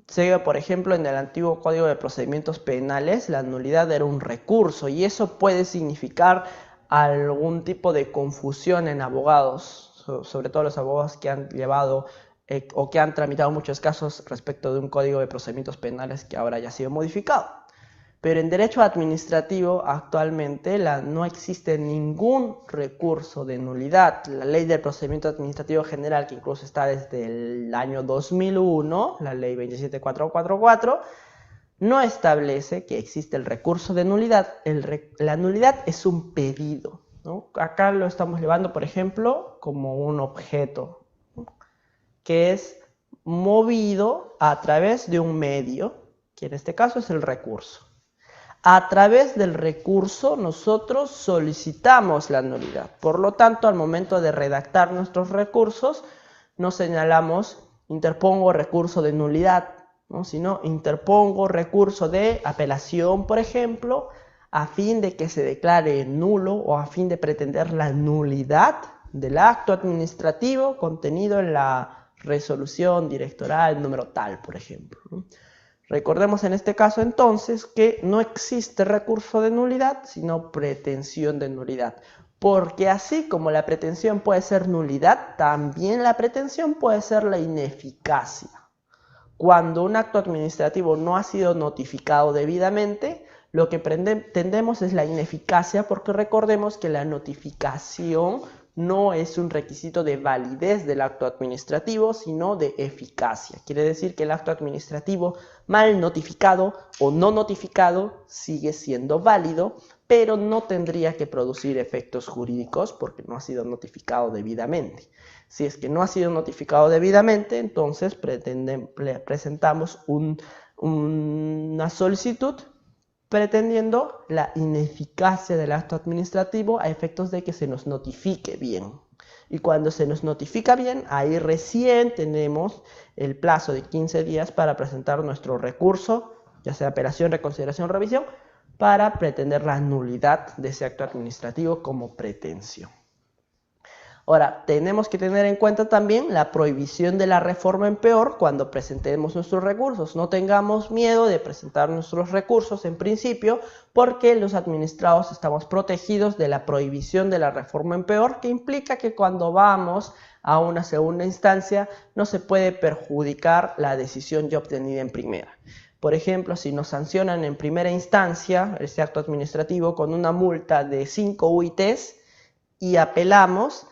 Sé que, por ejemplo, en el antiguo Código de Procedimientos Penales, la nulidad era un recurso y eso puede significar algún tipo de confusión en abogados, sobre todo los abogados que han llevado o que han tramitado muchos casos respecto de un Código de Procedimientos Penales que ahora ya ha sido modificado. Pero en derecho administrativo actualmente no existe ningún recurso de nulidad. La ley del procedimiento administrativo general, que incluso está desde el año 2001, la ley 27444, no establece que existe el recurso de nulidad. La nulidad es un pedido, ¿no? Acá lo estamos llevando, por ejemplo, como un objeto, ¿no?, que es movido a través de un medio, que en este caso es el recurso. A través del recurso nosotros solicitamos la nulidad. Por lo tanto, al momento de redactar nuestros recursos, no señalamos interpongo recurso de nulidad, ¿no?, sino interpongo recurso de apelación, por ejemplo, a fin de que se declare nulo o a fin de pretender la nulidad del acto administrativo contenido en la resolución directoral número tal, por ejemplo, ¿no? Recordemos en este caso entonces que no existe recurso de nulidad, sino pretensión de nulidad. Porque así como la pretensión puede ser nulidad, también la pretensión puede ser la ineficacia. Cuando un acto administrativo no ha sido notificado debidamente, lo que tendemos es la ineficacia, porque recordemos que la notificación no es un requisito de validez del acto administrativo, sino de eficacia. Quiere decir que el acto administrativo mal notificado o no notificado sigue siendo válido, pero no tendría que producir efectos jurídicos porque no ha sido notificado debidamente. Si es que no ha sido notificado debidamente, entonces presentamos una solicitud pretendiendo la ineficacia del acto administrativo a efectos de que se nos notifique bien. Y cuando se nos notifica bien, ahí recién tenemos el plazo de 15 días para presentar nuestro recurso, ya sea apelación, reconsideración, revisión, para pretender la nulidad de ese acto administrativo como pretensión. Ahora, tenemos que tener en cuenta también la prohibición de la reforma en peor cuando presentemos nuestros recursos. No tengamos miedo de presentar nuestros recursos en principio, porque los administrados estamos protegidos de la prohibición de la reforma en peor, que implica que cuando vamos a una segunda instancia no se puede perjudicar la decisión ya obtenida en primera. Por ejemplo, si nos sancionan en primera instancia ese acto administrativo con una multa de 5 UITs y apelamos,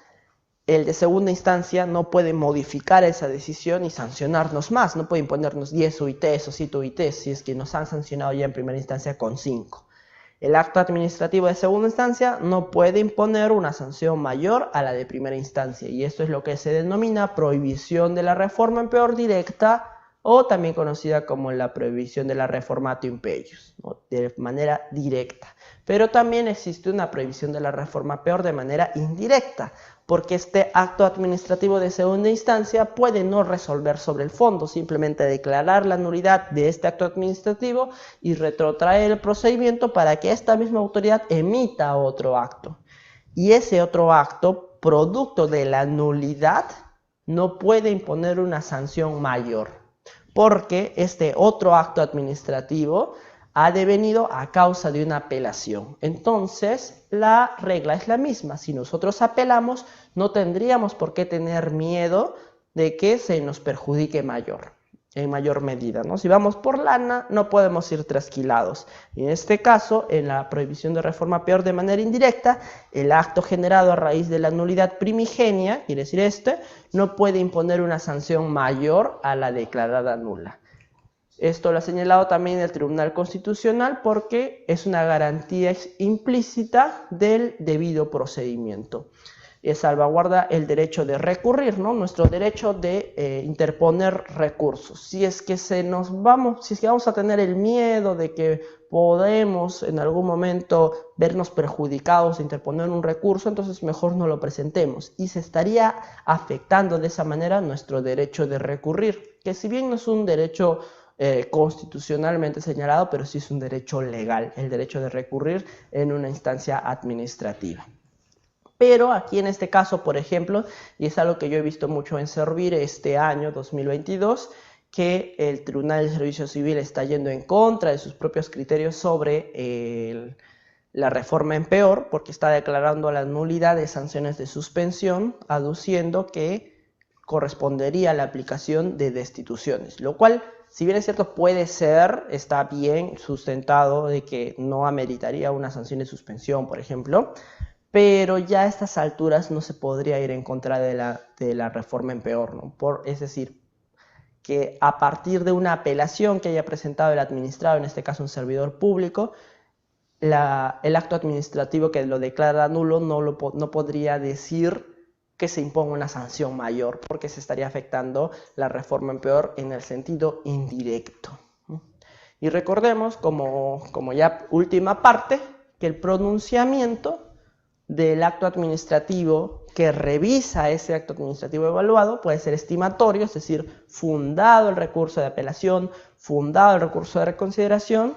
el de segunda instancia no puede modificar esa decisión y sancionarnos más. No puede imponernos 10 UITs o 7 UITs si es que nos han sancionado ya en primera instancia con 5. El acto administrativo de segunda instancia no puede imponer una sanción mayor a la de primera instancia. Y esto es lo que se denomina prohibición de la reforma en peor directa, o también conocida como la prohibición de la reformatio imperius, ¿no?, de manera directa. Pero también existe una prohibición de la reforma peor de manera indirecta, porque este acto administrativo de segunda instancia puede no resolver sobre el fondo, simplemente declarar la nulidad de este acto administrativo y retrotraer el procedimiento para que esta misma autoridad emita otro acto. Y ese otro acto, producto de la nulidad, no puede imponer una sanción mayor, porque este otro acto administrativo ha devenido a causa de una apelación. Entonces, la regla es la misma. Si nosotros apelamos, no tendríamos por qué tener miedo de que se nos perjudique en mayor medida, ¿no? Si vamos por lana, no podemos ir trasquilados. Y en este caso, en la prohibición de reforma peor de manera indirecta, el acto generado a raíz de la nulidad primigenia, quiere decir no puede imponer una sanción mayor a la declarada nula. Esto lo ha señalado también el Tribunal Constitucional porque es una garantía implícita del debido procedimiento. salvaguarda el derecho de recurrir, ¿no? Nuestro derecho de interponer recursos. Si es que vamos a tener el miedo de que podemos en algún momento vernos perjudicados de interponer un recurso, entonces mejor no lo presentemos y se estaría afectando de esa manera nuestro derecho de recurrir, que si bien no es un derecho constitucionalmente señalado, pero sí es un derecho legal, el derecho de recurrir en una instancia administrativa. Pero aquí en este caso, por ejemplo, y es algo que yo he visto mucho en Servir este año 2022, que el Tribunal del Servicio Civil está yendo en contra de sus propios criterios sobre la reforma en peor, porque está declarando la nulidad de sanciones de suspensión, aduciendo que correspondería a la aplicación de destituciones, lo cual, si bien es cierto, puede ser, está bien sustentado de que no ameritaría una sanción de suspensión, por ejemplo, pero ya a estas alturas no se podría ir en contra de la reforma en peor, ¿no? Es decir, que a partir de una apelación que haya presentado el administrado, en este caso un servidor público, el acto administrativo que lo declara nulo no podría decir que se imponga una sanción mayor, porque se estaría afectando la reforma en peor en el sentido indirecto. Y recordemos, como ya última parte, que el pronunciamiento del acto administrativo que revisa ese acto administrativo evaluado puede ser estimatorio, es decir, fundado el recurso de apelación, fundado el recurso de reconsideración,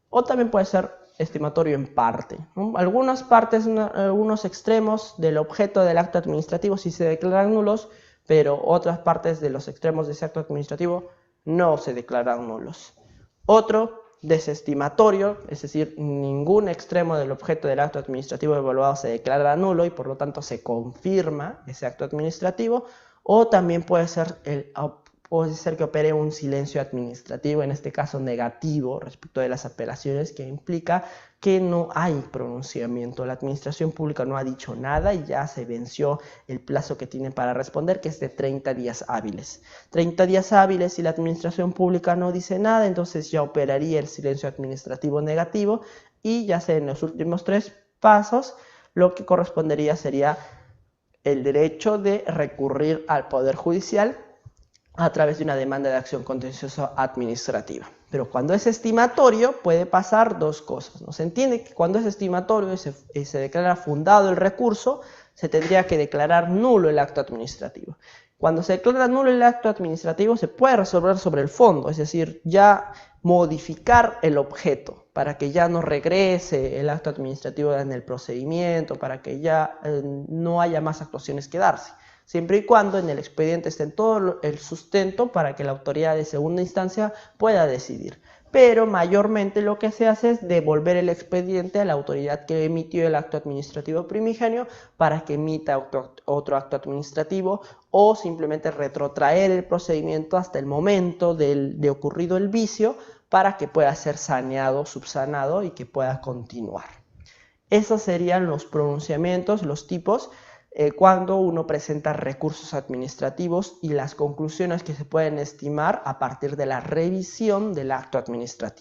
o también puede ser estimatorio en parte, ¿no? Algunas partes, algunos extremos del objeto del acto administrativo sí se declaran nulos, pero otras partes de los extremos de ese acto administrativo no se declaran nulos. Otro desestimatorio, es decir, ningún extremo del objeto del acto administrativo evaluado se declara nulo y por lo tanto se confirma ese acto administrativo, o también puede ser que opere un silencio administrativo, en este caso negativo respecto de las apelaciones, que implica que no hay pronunciamiento. La administración pública no ha dicho nada y ya se venció el plazo que tiene para responder, que es de 30 días hábiles. 30 días hábiles y la administración pública no dice nada, entonces ya operaría el silencio administrativo negativo y ya sea en los últimos 3 pasos, lo que correspondería sería el derecho de recurrir al Poder Judicial a través de una demanda de acción contenciosa administrativa. Pero cuando es estimatorio puede pasar 2 cosas, ¿no? Se entiende que cuando es estimatorio y se declara fundado el recurso, se tendría que declarar nulo el acto administrativo. Cuando se declara nulo el acto administrativo se puede resolver sobre el fondo, es decir, ya modificar el objeto para que ya no regrese el acto administrativo en el procedimiento, para que ya no haya más actuaciones que darse, siempre y cuando en el expediente esté todo el sustento para que la autoridad de segunda instancia pueda decidir. Pero mayormente lo que se hace es devolver el expediente a la autoridad que emitió el acto administrativo primigenio para que emita otro acto administrativo, o simplemente retrotraer el procedimiento hasta el momento de ocurrido el vicio para que pueda ser saneado, subsanado y que pueda continuar. Esos serían los pronunciamientos, los tipos, cuando uno presenta recursos administrativos y las conclusiones que se pueden estimar a partir de la revisión del acto administrativo.